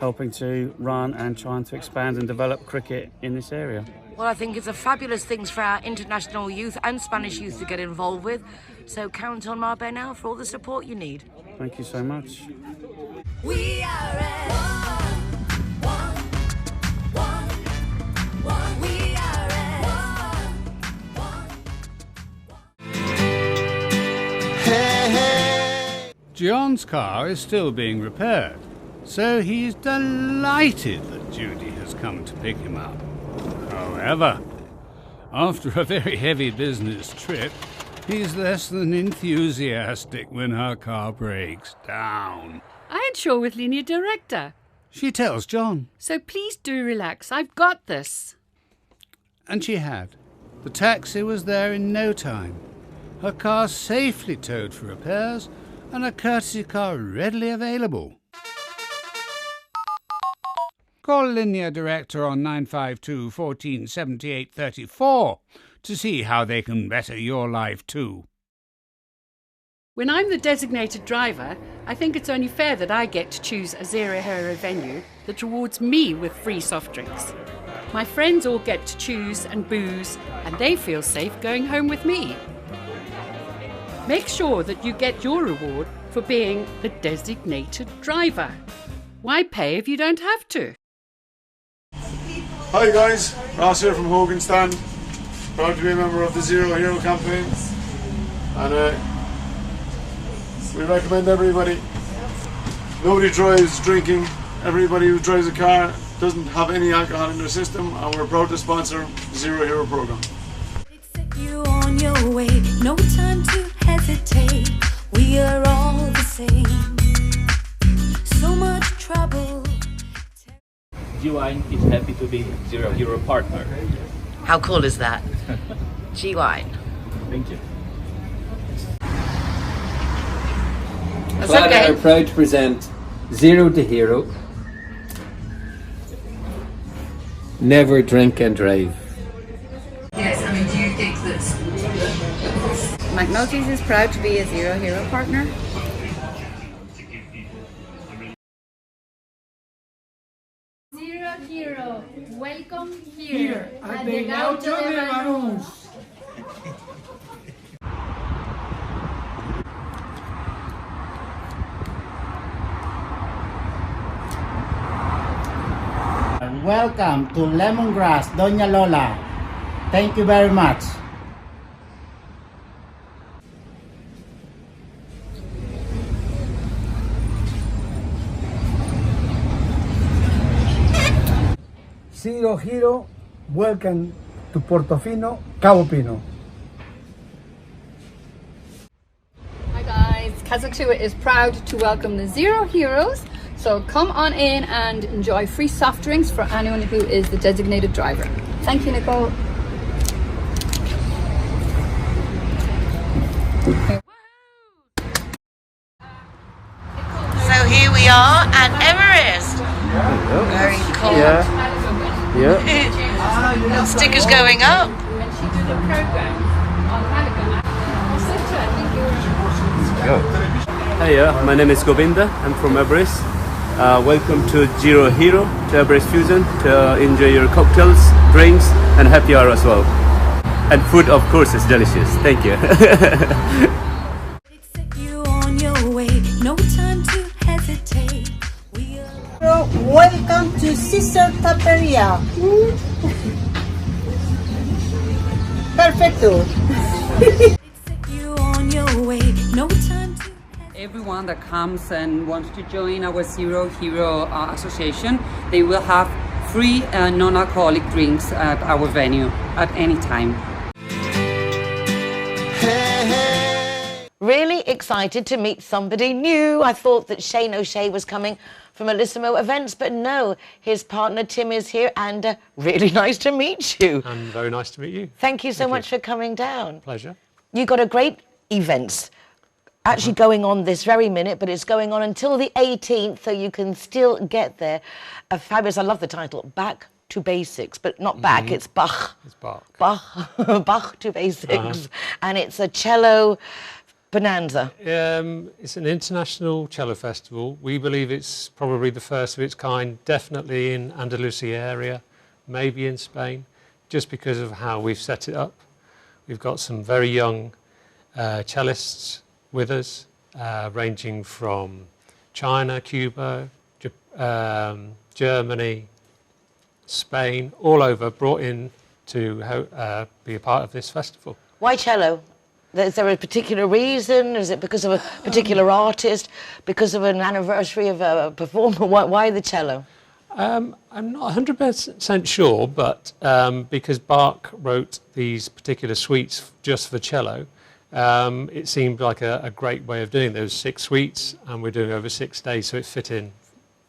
helping to run and trying to expand and develop cricket in this area. Well, I think it's a fabulous thing for our international youth and Spanish youth to get involved with. So count on Marbella Now for all the support you need. Thank you so much. We are at one, we John's car is still being repaired, so he's delighted that Judy has come to pick him up. However, after a very heavy business trip, he's less than enthusiastic when her car breaks down. I ain't sure with Linear Director. She tells John. So please do relax. I've got this. And she had. The taxi was there in no time. Her car safely towed for repairs, and a courtesy car readily available. Call Linear Director on 952 14 78 34 to see how they can better your life too. When I'm the designated driver, I think it's only fair that I get to choose a zero-hero venue that rewards me with free soft drinks. My friends all get to choose and booze, and they feel safe going home with me. Make sure that you get your reward for being the designated driver. Why pay if you don't have to? Hi guys, Ross here from Hogan Stand. Proud to be a member of the Zero Hero campaign. And we recommend everybody. Nobody drives drinking. Everybody who drives a car doesn't have any alcohol in their system, and we're proud to sponsor the Zero Hero program. You on your way, no time to hesitate. We are all the same. So much trouble. G-Wine is happy to be Zero Hero partner. How cool is that? G-Wine. Thank you. That's Clara okay. are proud to present Zero to Hero. Never drink and drive. Yes, I mean, do you think that McNulty's is proud to be a Zero Hero partner? Zero Hero, welcome here at the Gaucho de Banús. Welcome to Lemongrass, Doña Lola. Thank you very much. Zero Hero, welcome to Portofino, Cabo Pino. Hi guys, Octubre is proud to welcome the Zero Heroes. So come on in and enjoy free soft drinks for anyone who is the designated driver. Thank you, Nicole. So here we are at Everest. Very cool. Yeah. Stickers going up. Hiya, my name is Govinda. I'm from Everest. Welcome to Zero Hero, to Everest Fusion, to enjoy your cocktails, drinks, and happy hour as well. And food, of course, is delicious. Thank you. You on your way, no time to hesitate. We are Welcome to Sister Taperia. Perfecto. you on your way, no time to Everyone that comes and wants to join our Zero Hero Association, they will have free non-alcoholic drinks at our venue at any time. Really excited to meet somebody new. I thought that Shane O'Shea was coming from Alissimo Events, but no, his partner Tim is here, and really nice to meet you. And very nice to meet you. Thank you so much for coming down. Pleasure. You got a great event actually going on this very minute, but it's going on until the 18th, so you can still get there. A fabulous, I love the title, Back to Basics, but not back, it's Bach. It's Bach. Bach, Bach to Basics. And it's a cello bonanza. It's an international cello festival. We believe it's probably the first of its kind, definitely in Andalusia area, maybe in Spain, just because of how we've set it up. We've got some very young cellists with us, ranging from China, Cuba, Germany, Spain, all over, brought in to be a part of this festival. Why cello? Is there a particular reason? Is it because of a particular artist? Because of an anniversary of a performer? Why the cello? I'm not 100% sure, but because Bach wrote these particular suites just for cello, it seemed like a great way of doing those 6 suites, and we're doing over 6 days, so it fit in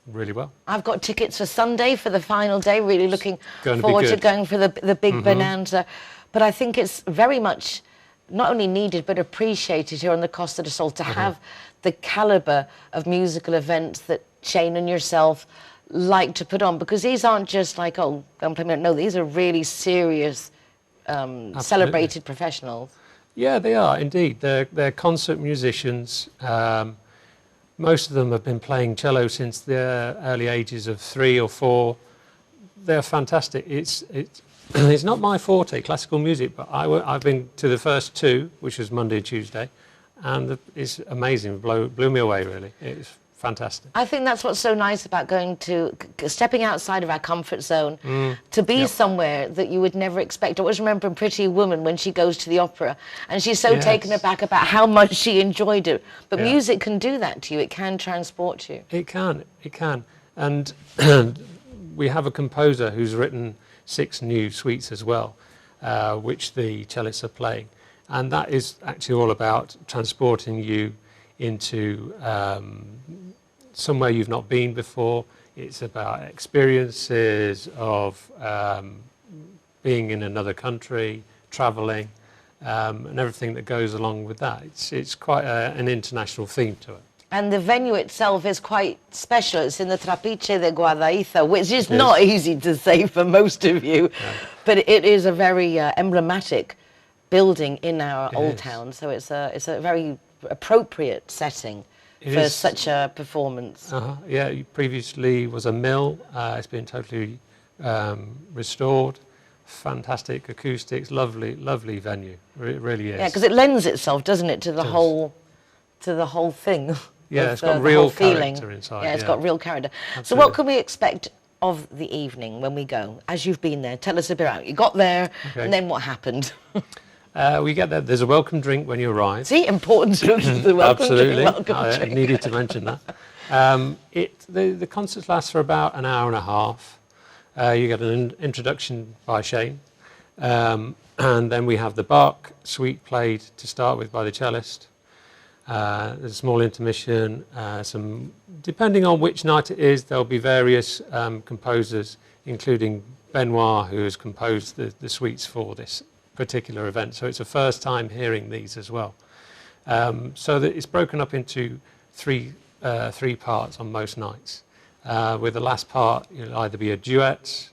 really well. I've got tickets for Sunday for the final day, really looking Going forward to to going for the big bonanza. But I think it's very much not only needed but appreciated here on the Costa del Sol to have the calibre of musical events that Shane and yourself like to put on, because these aren't just like, oh, go and play me. No, these are really serious, celebrated professionals. Yeah, they are indeed. They're concert musicians. Most of them have been playing cello since the early ages of 3 or 4. They're fantastic. It's not my forte, classical music, but I've been to the first 2, which was Monday and Tuesday, and it's amazing. Blew me away, really. It's fantastic. I think that's what's so nice about stepping outside of our comfort zone to be somewhere that you would never expect. I always remember in Pretty Woman when she goes to the opera and she's so taken aback about how much she enjoyed it. But music can do that to you. It can transport you. It can. And we have a composer who's written 6 new suites as well, which the cellists are playing. And that is actually all about transporting you into somewhere you've not been before. It's about experiences of being in another country, travelling, and everything that goes along with that. It's quite an international theme to it. And the venue itself is quite special. It's in the Trapiche de Guadaiza, which is not easy to say for most of you, but it is a very emblematic building in our old town. So it's a very appropriate setting for such a performance. Yeah, it previously was a mill. It's been totally restored. Fantastic acoustics, lovely venue. It really is. Yeah, because it lends itself, doesn't it, to the whole thing. Yeah, it's got real character inside. Yeah, it's got real character. Absolutely. So what can we expect of the evening when we go? As you've been there, tell us a bit about it. You got there, and then what happened? We get there. There's a welcome drink when you arrive. See, important to the welcome Absolutely. drink. I needed to mention that. The concerts last for about an hour and a half. You get an introduction by Shane, and then we have the Bach suite played to start with by the cellist. There's a small intermission. Depending on which night it is, there'll be various composers, including Benoit, who has composed the suites for this particular event. So it's a first time hearing these as well. So that it's broken up into three parts on most nights. With the last part, it'll either be a duet,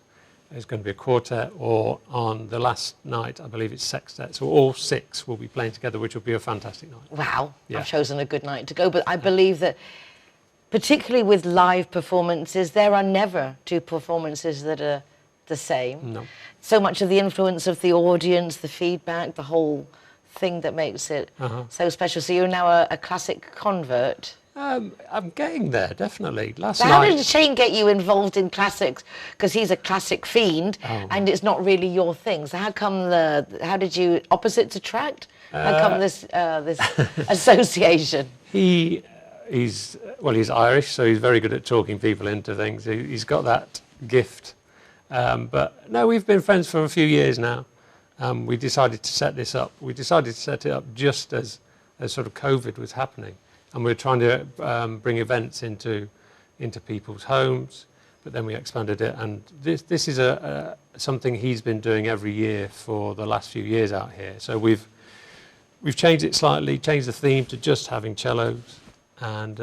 there's going to be a quartet, or on the last night, I believe it's sextet. So all 6 will be playing together, which will be a fantastic night. Wow, I've chosen a good night to go. But I believe that, particularly with live performances, there are never 2 performances that are the same. No. So much of the influence of the audience, the feedback, the whole thing that makes it so special. So you're now a classic convert. I'm getting there, definitely. How did Shane get you involved in classics? Because he's a classic fiend, and it's not really your thing. So how how did you opposites attract? How come this association? He's Irish, so he's very good at talking people into things. He's got that gift. But no, we've been friends for a few years now. We decided to set this up. We decided to set it up just as sort of COVID was happening. And we're trying to bring events into people's homes, but then we expanded it. And this is something he's been doing every year for the last few years out here. So we've changed it slightly, changed the theme to just having cellos, and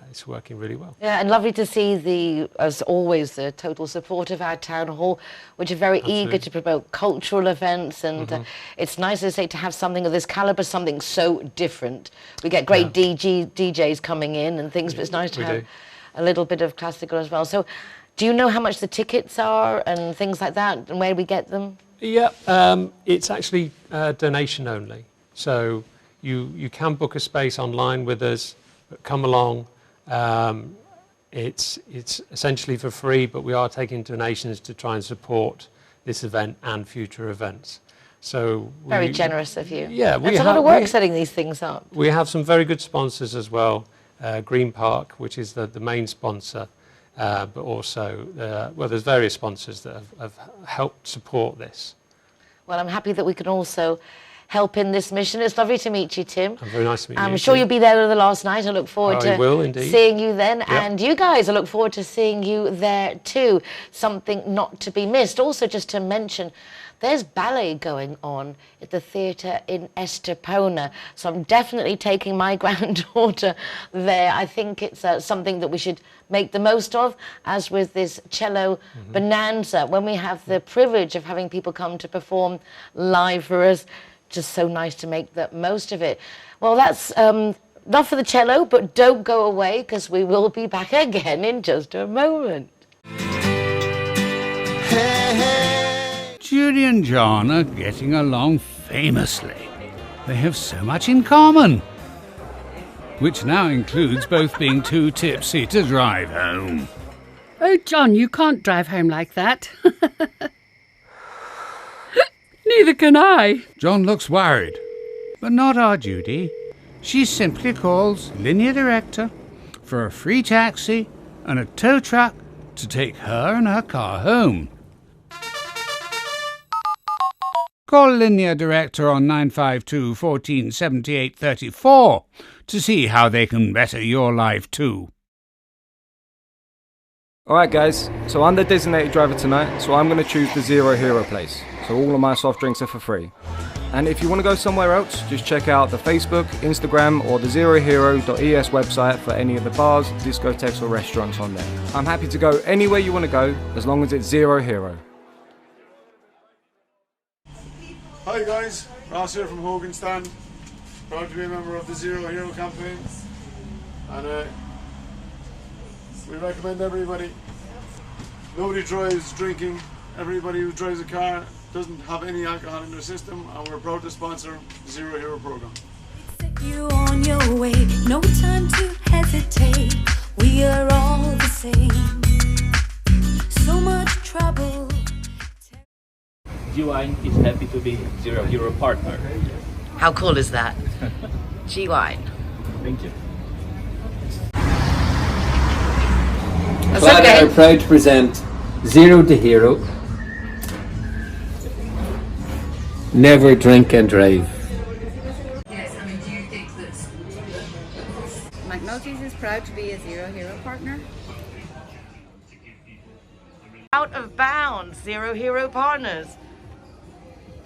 it's working really well. Yeah, and lovely to see as always, the total support of our town hall, which are very eager to promote cultural events, and it's nice, as I say, to have something of this calibre, something so different. We get great DJs coming in and things, but it's nice to have a little bit of classical as well. So, do you know how much the tickets are and things like that, and where we get them? Yeah, it's actually donation only. So you can book a space online with us, but come along. It's essentially for free, but we are taking donations to try and support this event and future events. So Very generous of you. Yeah, it's a lot of work setting these things up. We have some very good sponsors as well. Green Park, which is the main sponsor, but also, well, there's various sponsors that have helped support this. Well, I'm happy that we can also help in this mission. It's lovely to meet you, Tim. Very nice to meet you. I'm sure you'll be there the last night. I look forward to seeing you then. Yep. And you guys, I look forward to seeing you there too. Something not to be missed. Also, just to mention, there's ballet going on at the theatre in Estepona. So I'm definitely taking my granddaughter there. I think it's something that we should make the most of, as with this cello bonanza, when we have the privilege of having people come to perform live for us. Just so nice to make the most of it. Well, that's not for the cello, but don't go away, because we will be back again in just a moment. Judy and John are getting along famously. They have so much in common, which now includes both being too tipsy to drive home. Oh, John, you can't drive home like that. Neither can I. John looks worried, but not our Judy. She simply calls Linear Director for a free taxi and a tow truck to take her and her car home. Call Linear Director on 952 14 78 34 to see how they can better your life too. Alright guys, so I'm the designated driver tonight, so I'm going to choose the Zero Hero place. So all of my soft drinks are for free. And if you want to go somewhere else, just check out the Facebook, Instagram or the zerohero.es website for any of the bars, discotheques or restaurants on there. I'm happy to go anywhere you want to go, as long as it's Zero Hero. Hi guys, Ross here from Hogan Stand. Proud to be a member of the Zero Hero campaign. And we recommend everybody. Nobody drives drinking. Everybody who drives a car doesn't have any alcohol in their system, and we're proud to sponsor the Zero Hero program. Set you on your way, no time to hesitate. We are all the same. So much trouble. G-Wine is happy to be Zero Hero partner. How cool is that? G-Wine. Thank you. Clara are proud to present Zero to Hero. Never drink and drive. Yes, I mean, do you think that McNulty's is proud to be a Zero Hero partner? Out of bounds, Zero Hero partners.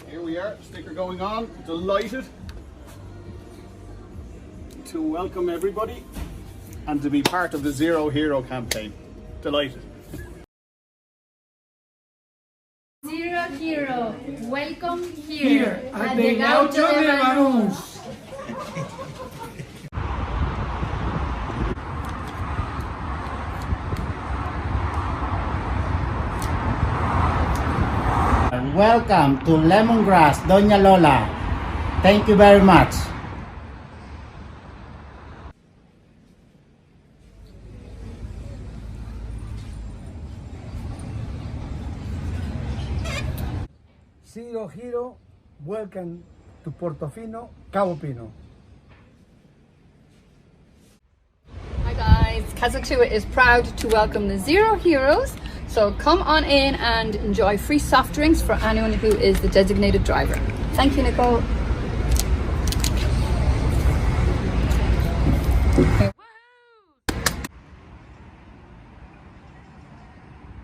Here we are, sticker going on. Delighted to welcome everybody and to be part of the Zero Hero campaign. Delighted. Zero Hero, welcome here at the Gaucho de Banús. Welcome to Lemongrass, Doña Lola. Thank you very much. Zero Hero, welcome to Portofino, Cabo Pino. Hi guys, Octubre is proud to welcome the Zero Heroes. So come on in and enjoy free soft drinks for anyone who is the designated driver. Thank you, Nicole.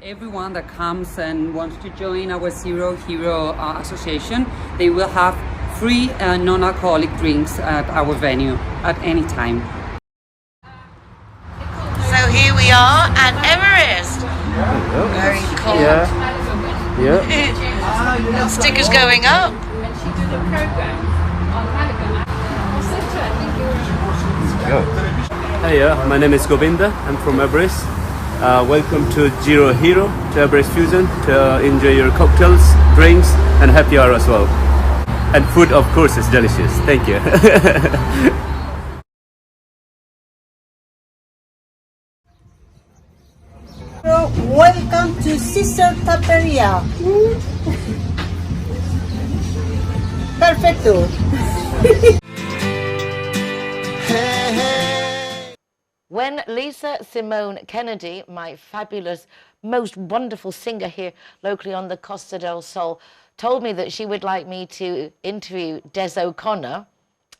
Everyone that comes and wants to join our Zero Hero Association, they will have free non-alcoholic drinks at our venue at any time. So here we are at Everest. Very cold. Yeah. Stickers going up. Hey, my name is Govinda. I'm from Everest. Welcome to Zero Hero, to Everest Fusion, to enjoy your cocktails, drinks, and happy hour as well. And food, of course, is delicious. Thank you. Welcome to Sister Taperia. Perfecto. When Lisa Simone Kennedy, my fabulous, most wonderful singer here locally on the Costa del Sol, told me that she would like me to interview Des O'Connor,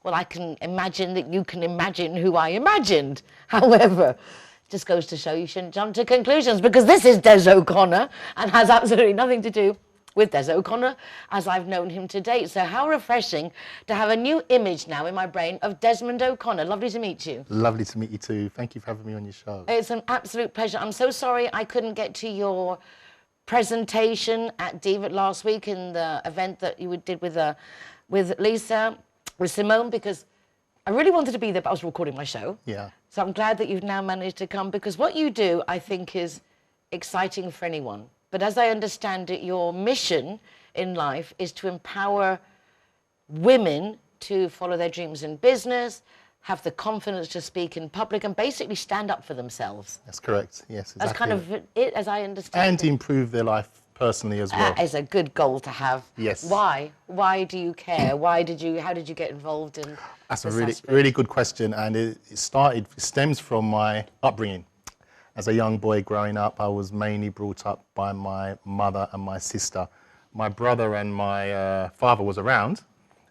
well, I can imagine that you can imagine who I imagined. However, it just goes to show you shouldn't jump to conclusions, because this is Des O'Connor and has absolutely nothing to do with Des O'Connor as I've known him to date. So how refreshing to have a new image now in my brain of Desmond O'Connor. Lovely to meet you. Lovely to meet you too. Thank you for having me on your show. It's an absolute pleasure. I'm so sorry I couldn't get to your presentation at Diva last week in the event that you did with Lisa, with Simone, because I really wanted to be there, but I was recording my show. Yeah. So I'm glad that you've now managed to come, because what you do, I think, is exciting for anyone. But as I understand it, your mission in life is to empower women to follow their dreams in business, have the confidence to speak in public, and basically stand up for themselves. That's correct. Yes, exactly. That's kind of it, as I understand and it. to improve their life personally as well. That is a good goal to have. Yes. Why? Why do you care? How did you get involved in That's this a aspect? really good question, and it stems from my upbringing. As a young boy growing up, I was mainly brought up by my mother and my sister. My brother and my father was around,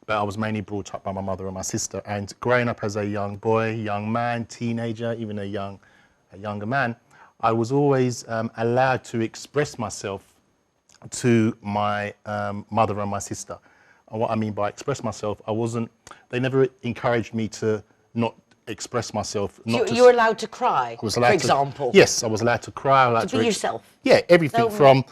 but I was mainly brought up by my mother and my sister. And growing up as a young boy, young man, teenager, even a younger man, I was always allowed to express myself to my mother and my sister. And what I mean by express myself, they never encouraged me to not express myself. You were allowed to cry, for example. Yes, I was allowed to cry. Allowed to be yourself. Yeah, everything from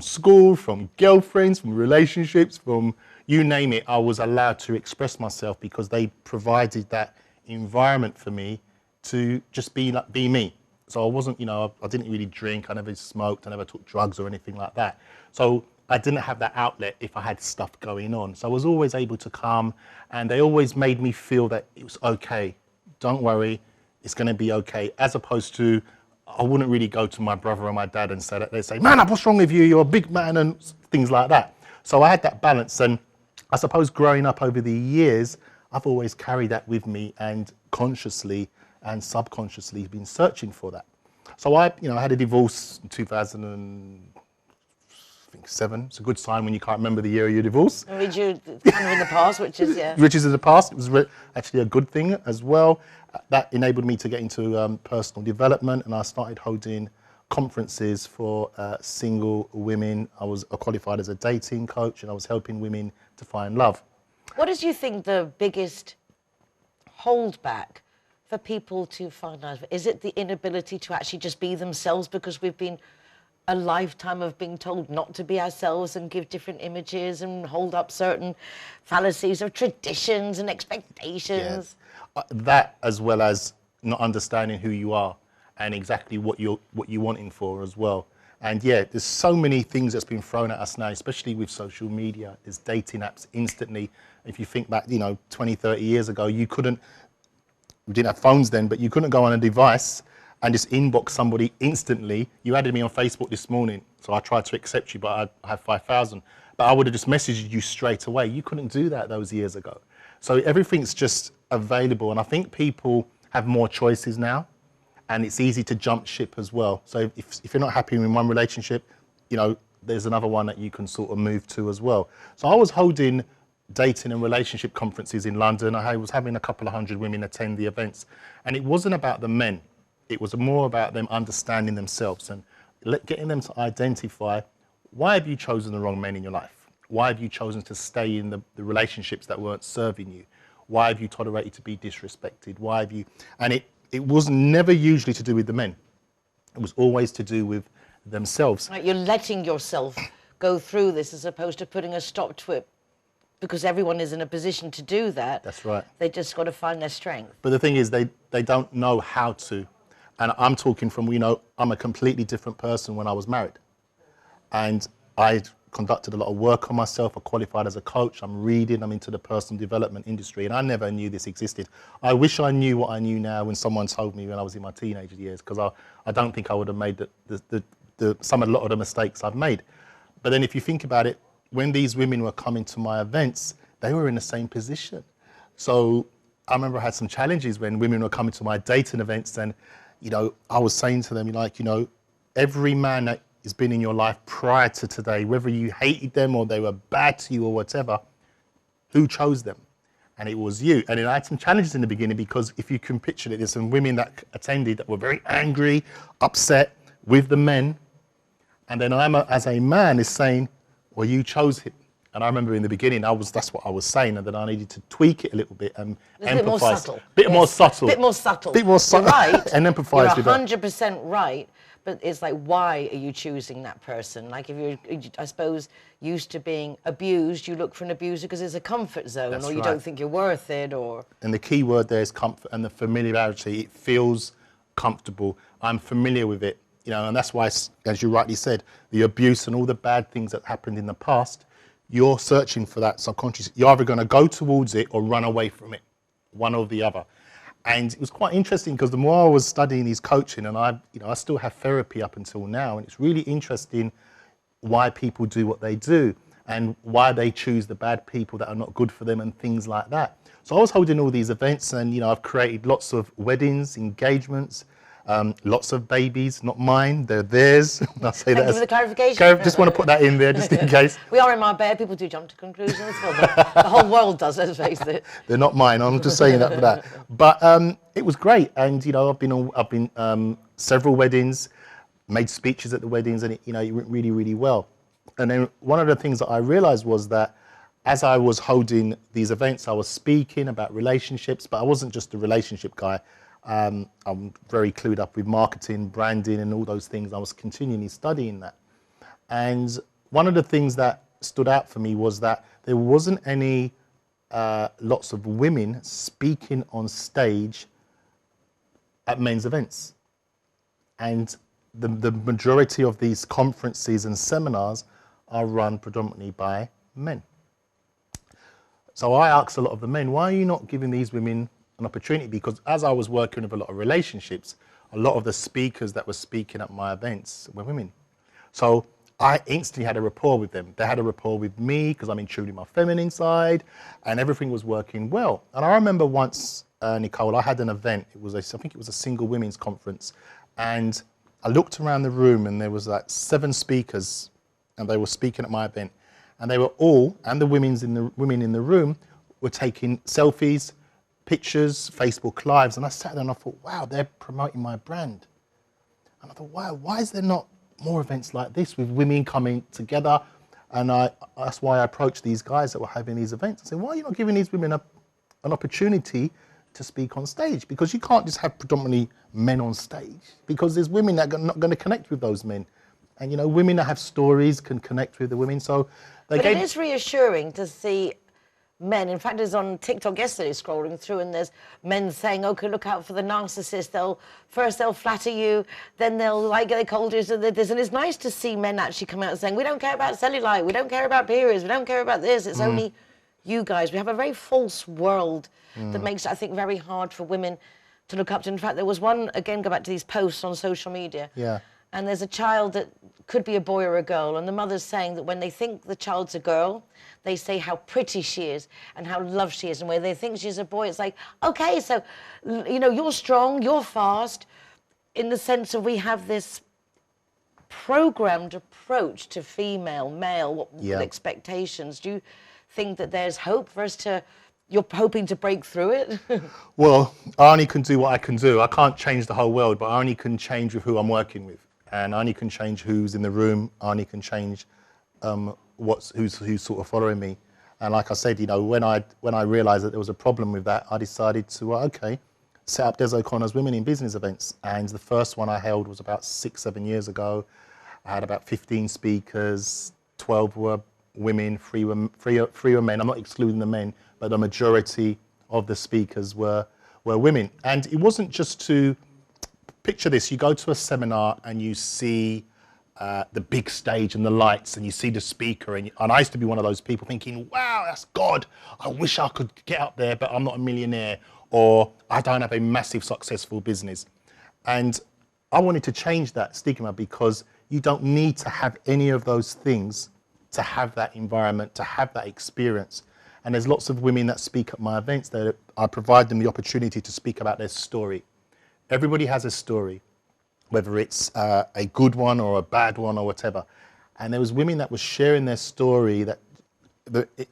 school, from girlfriends, from relationships, from you name it. I was allowed to express myself because they provided that environment for me to just be me. So I wasn't, I didn't really drink. I never smoked. I never took drugs or anything like that. So I didn't have that outlet if I had stuff going on. So I was always able to come, and they always made me feel that it was okay. Don't worry, it's going to be okay. As opposed to, I wouldn't really go to my brother and my dad and say that. They'd say, man, what's wrong with you? You're a big man, and things like that. So I had that balance. And I suppose growing up over the years, I've always carried that with me, and consciously and subconsciously been searching for that. So I had a divorce in 2007. It's a good sign when you can't remember the year of your divorce. Which you kind of in the past, which is, yeah. Which is in the past. It was actually a good thing as well. That enabled me to get into personal development, and I started holding conferences for single women. I was qualified as a dating coach, and I was helping women to find love. What do you think the biggest holdback for people to find love? Is it the inability to actually just be themselves, because we've been a lifetime of being told not to be ourselves and give different images and hold up certain fallacies of traditions and expectations? Yeah. That, as well as not understanding who you are and exactly what you're wanting for as well. And yeah, there's so many things that's been thrown at us now, especially with social media. There's dating apps instantly. If you think back, 20, 30 years ago, we didn't have phones then, but you couldn't go on a device and just inbox somebody instantly. You added me on Facebook this morning, so I tried to accept you, but I have 5,000. But I would have just messaged you straight away. You couldn't do that those years ago. So everything's just available, and I think people have more choices now, and it's easy to jump ship as well. So if you're not happy in one relationship, there's another one that you can sort of move to as well. So I was holding dating and relationship conferences in London. I was having a couple of hundred women attend the events, and it wasn't about the men. It was more about them understanding themselves and getting them to identify, why have you chosen the wrong men in your life? Why have you chosen to stay in the relationships that weren't serving you? Why have you tolerated to be disrespected? Why have you? And it was never usually to do with the men. It was always to do with themselves. Right, you're letting yourself go through this as opposed to putting a stop to it, because everyone is in a position to do that. That's right. They just got to find their strength. But the thing is, they don't know how to. And I'm talking from, I'm a completely different person when I was married. And I conducted a lot of work on myself. I qualified as a coach. I'm reading. I'm into the personal development industry. And I never knew this existed. I wish I knew what I knew now when someone told me when I was in my teenage years, because I don't think I would have made a lot of the mistakes I've made. But then if you think about it, when these women were coming to my events, they were in the same position. So I remember I had some challenges when women were coming to my dating events, and I was saying to them, every man that has been in your life prior to today, whether you hated them or they were bad to you or whatever, who chose them? And it was you. And I had some challenges in the beginning, because if you can picture it, there's some women that attended that were very angry, upset with the men. And then as a man, is saying, well, you chose him. And I remember in the beginning, that's what I was saying, and then I needed to tweak it a little bit and It's a bit more subtle. Bit more subtle. Bit more subtle. Bit more subtle. You're right. And empathise with You're that. 100% right. But it's like, why are you choosing that person? Like, if you're, I suppose, used to being abused, you look for an abuser because it's a comfort zone, That's or you right. don't think you're worth it, or... And the key word there is comfort and the familiarity. It feels comfortable. I'm familiar with it, and that's why, as you rightly said, the abuse and all the bad things that happened in the past, you're searching for that subconscious. You're either going to go towards it or run away from it, one or the other. And it was quite interesting, because the more I was studying these coaching, and I still have therapy up until now, and it's really interesting why people do what they do and why they choose the bad people that are not good for them and things like that. So I was holding all these events, and I've created lots of weddings, engagements, lots of babies, not mine, they're theirs. I say Thank that you for the clarification. Just want to put that in there just in case. We are in Marbella, people do jump to conclusions. Well, the whole world does, let's face it. They're not mine. I'm just saying that for that. But it was great, and I've been several weddings, made speeches at the weddings, and it went really, really well. And then one of the things that I realised was that as I was holding these events, I was speaking about relationships, but I wasn't just a relationship guy. I'm very clued up with marketing, branding, and all those things. I was continually studying that. And one of the things that stood out for me was that there wasn't any lots of women speaking on stage at men's events. And the majority of these conferences and seminars are run predominantly by men. So I asked a lot of the men, why are you not giving these women an opportunity? Because as I was working with a lot of relationships, a lot of the speakers that were speaking at my events were women. So I instantly had a rapport with them. They had a rapport with me because I'm in tune with my feminine side, and everything was working well. And I remember once, Nicole, I had an event. I think it was a single women's conference, and I looked around the room, and there was like 7 speakers, and they were speaking at my event, and they were all, and the women in the room were taking selfies, pictures, Facebook Lives, and I sat there and I thought, wow, they're promoting my brand. And I thought, wow, why is there not more events like this with women coming together? And that's why I approached these guys that were having these events. I said, why are you not giving these women an opportunity to speak on stage? Because you can't just have predominantly men on stage, because there's women that are not going to connect with those men. And women that have stories can connect with the women. So But it is reassuring to see men. In fact, I was on TikTok yesterday scrolling through, and there's men saying, okay, look out for the narcissist. First they'll flatter you, then they'll like get cold and this. And it's nice to see men actually come out and saying, we don't care about cellulite, we don't care about periods, we don't care about this. It's only you guys. We have a very false world that makes it, I think, very hard for women to look up to. In fact, there was one, again, go back to these posts on social media. Yeah. And there's a child that could be a boy or a girl, and the mother's saying that when they think the child's a girl, they say how pretty she is and how loved she is, and when they think she's a boy, it's like, okay, so, you're strong, you're fast, in the sense of we have this programmed approach to female, male, expectations. Do you think that there's hope for us to, you're hoping to break through it? Well, I only can do what I can do. I can't change the whole world, but I only can change with who I'm working with. And I only can change who's in the room. I only can change who's sort of following me. And like I said, when I realised that there was a problem with that, I decided to, set up Des O'Connor's Women in Business events. And the first one I held was about 6-7 years ago. I had about 15 speakers, 12 were women, 3 were men. I'm not excluding the men, but the majority of the speakers were women. And it wasn't just to picture this. You go to a seminar and you see the big stage and the lights, and you see the speaker, and I used to be one of those people thinking, wow, that's God. I wish I could get up there, but I'm not a millionaire, or I don't have a massive successful business. And I wanted to change that stigma, because you don't need to have any of those things to have that environment, to have that experience. And there's lots of women that speak at my events that I provide them the opportunity to speak about their story. Everybody has a story, whether it's a good one or a bad one or whatever. And there was women that were sharing their story that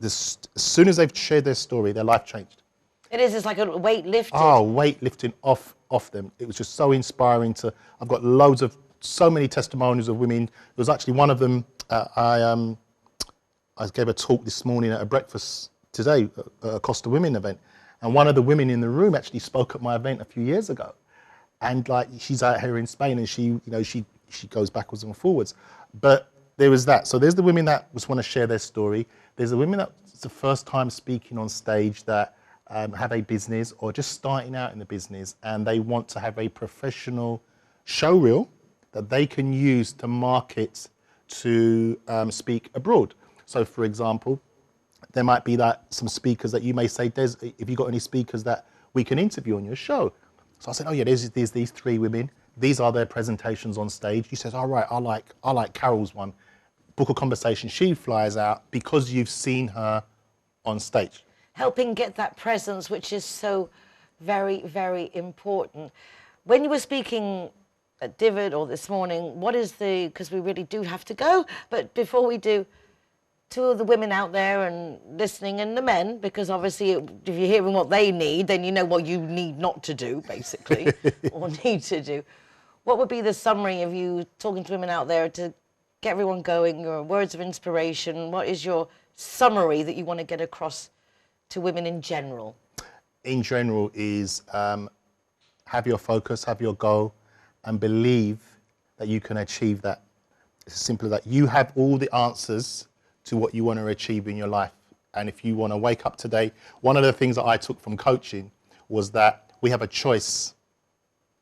as soon as they've shared their story, their life changed. It's like a weight lifted. Oh, weight lifting off them. It was just so inspiring I've got so many testimonials of women. There was actually one of them, I gave a talk this morning at a breakfast today, a Costa Women event. And one of the women in the room actually spoke at my event a few years ago. And like, she's out here in Spain and she goes backwards and forwards. But there was that. So there's the women that just want to share their story. There's the women that's the first time speaking on stage that have a business or just starting out in the business, and they want to have a professional show reel that they can use to market to speak abroad. So for example, there might be some speakers that you may say, Des, if you got any speakers that we can interview on your show. So I said, oh yeah, there's these 3 women. These are their presentations on stage. He says, all right, I like Carol's one. Book a conversation. She flies out because you've seen her on stage. Helping get that presence, which is so very, very important. When you were speaking at Divid or this morning, because we really do have to go, but before we do, to the women out there and listening, and the men, because obviously if you're hearing what they need, then you know what you need not to do, basically, or need to do. What would be the summary of you talking to women out there to get everyone going, your words of inspiration? What is your summary that you want to get across to women in general? In general is have your focus, have your goal, and believe that you can achieve that. It's as simple as that. You have all the answers to what you want to achieve in your life. And if you want to wake up today, one of the things that I took from coaching was that we have a choice.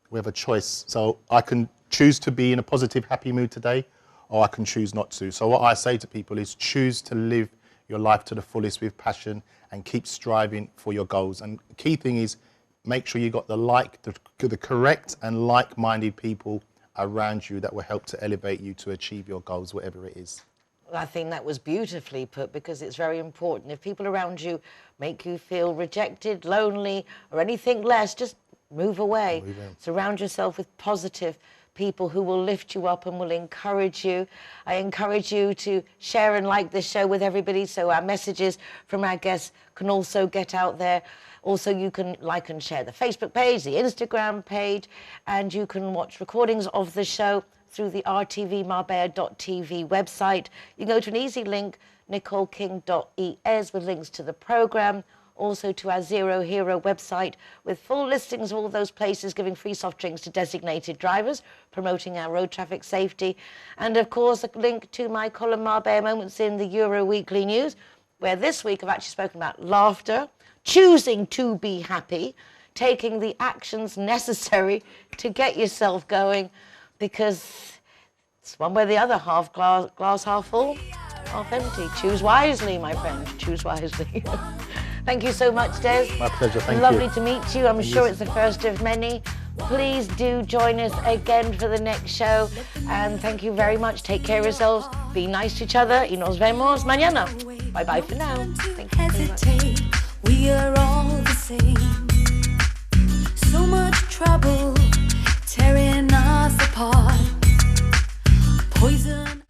We have a choice. So I can choose to be in a positive, happy mood today, or I can choose not to. So what I say to people is choose to live your life to the fullest with passion and keep striving for your goals. And the key thing is make sure you got the correct and like-minded people around you that will help to elevate you to achieve your goals, whatever it is. I think that was beautifully put, because it's very important. If people around you make you feel rejected, lonely, or anything less, just move away. Surround yourself with positive people who will lift you up and will encourage you. I encourage you to share and like this show with everybody so our messages from our guests can also get out there. Also, you can like and share the Facebook page, the Instagram page, and you can watch recordings of the show through the rtvmarbella.tv website. You can go to an easy link, nicoleking.es, with links to the program, also to our Zero Hero website with full listings of all those places giving free soft drinks to designated drivers, promoting our road traffic safety, and of course a link to my column Marbella Moments in the Euro Weekly News, where this week I've actually spoken about laughter, choosing to be happy, taking the actions necessary to get yourself going, because it's one way or the other, glass half full, half empty. Choose wisely, my friend, choose wisely. Thank you so much, Des. My pleasure, thank you. Lovely to meet you. I'm sure it's the first of many. Please do join us again for the next show. And thank you very much. Take care of yourselves. Be nice to each other. Y nos vemos mañana. Bye-bye for now. Thank you very much. We are all the same. So much trouble tearing us apart. Poison.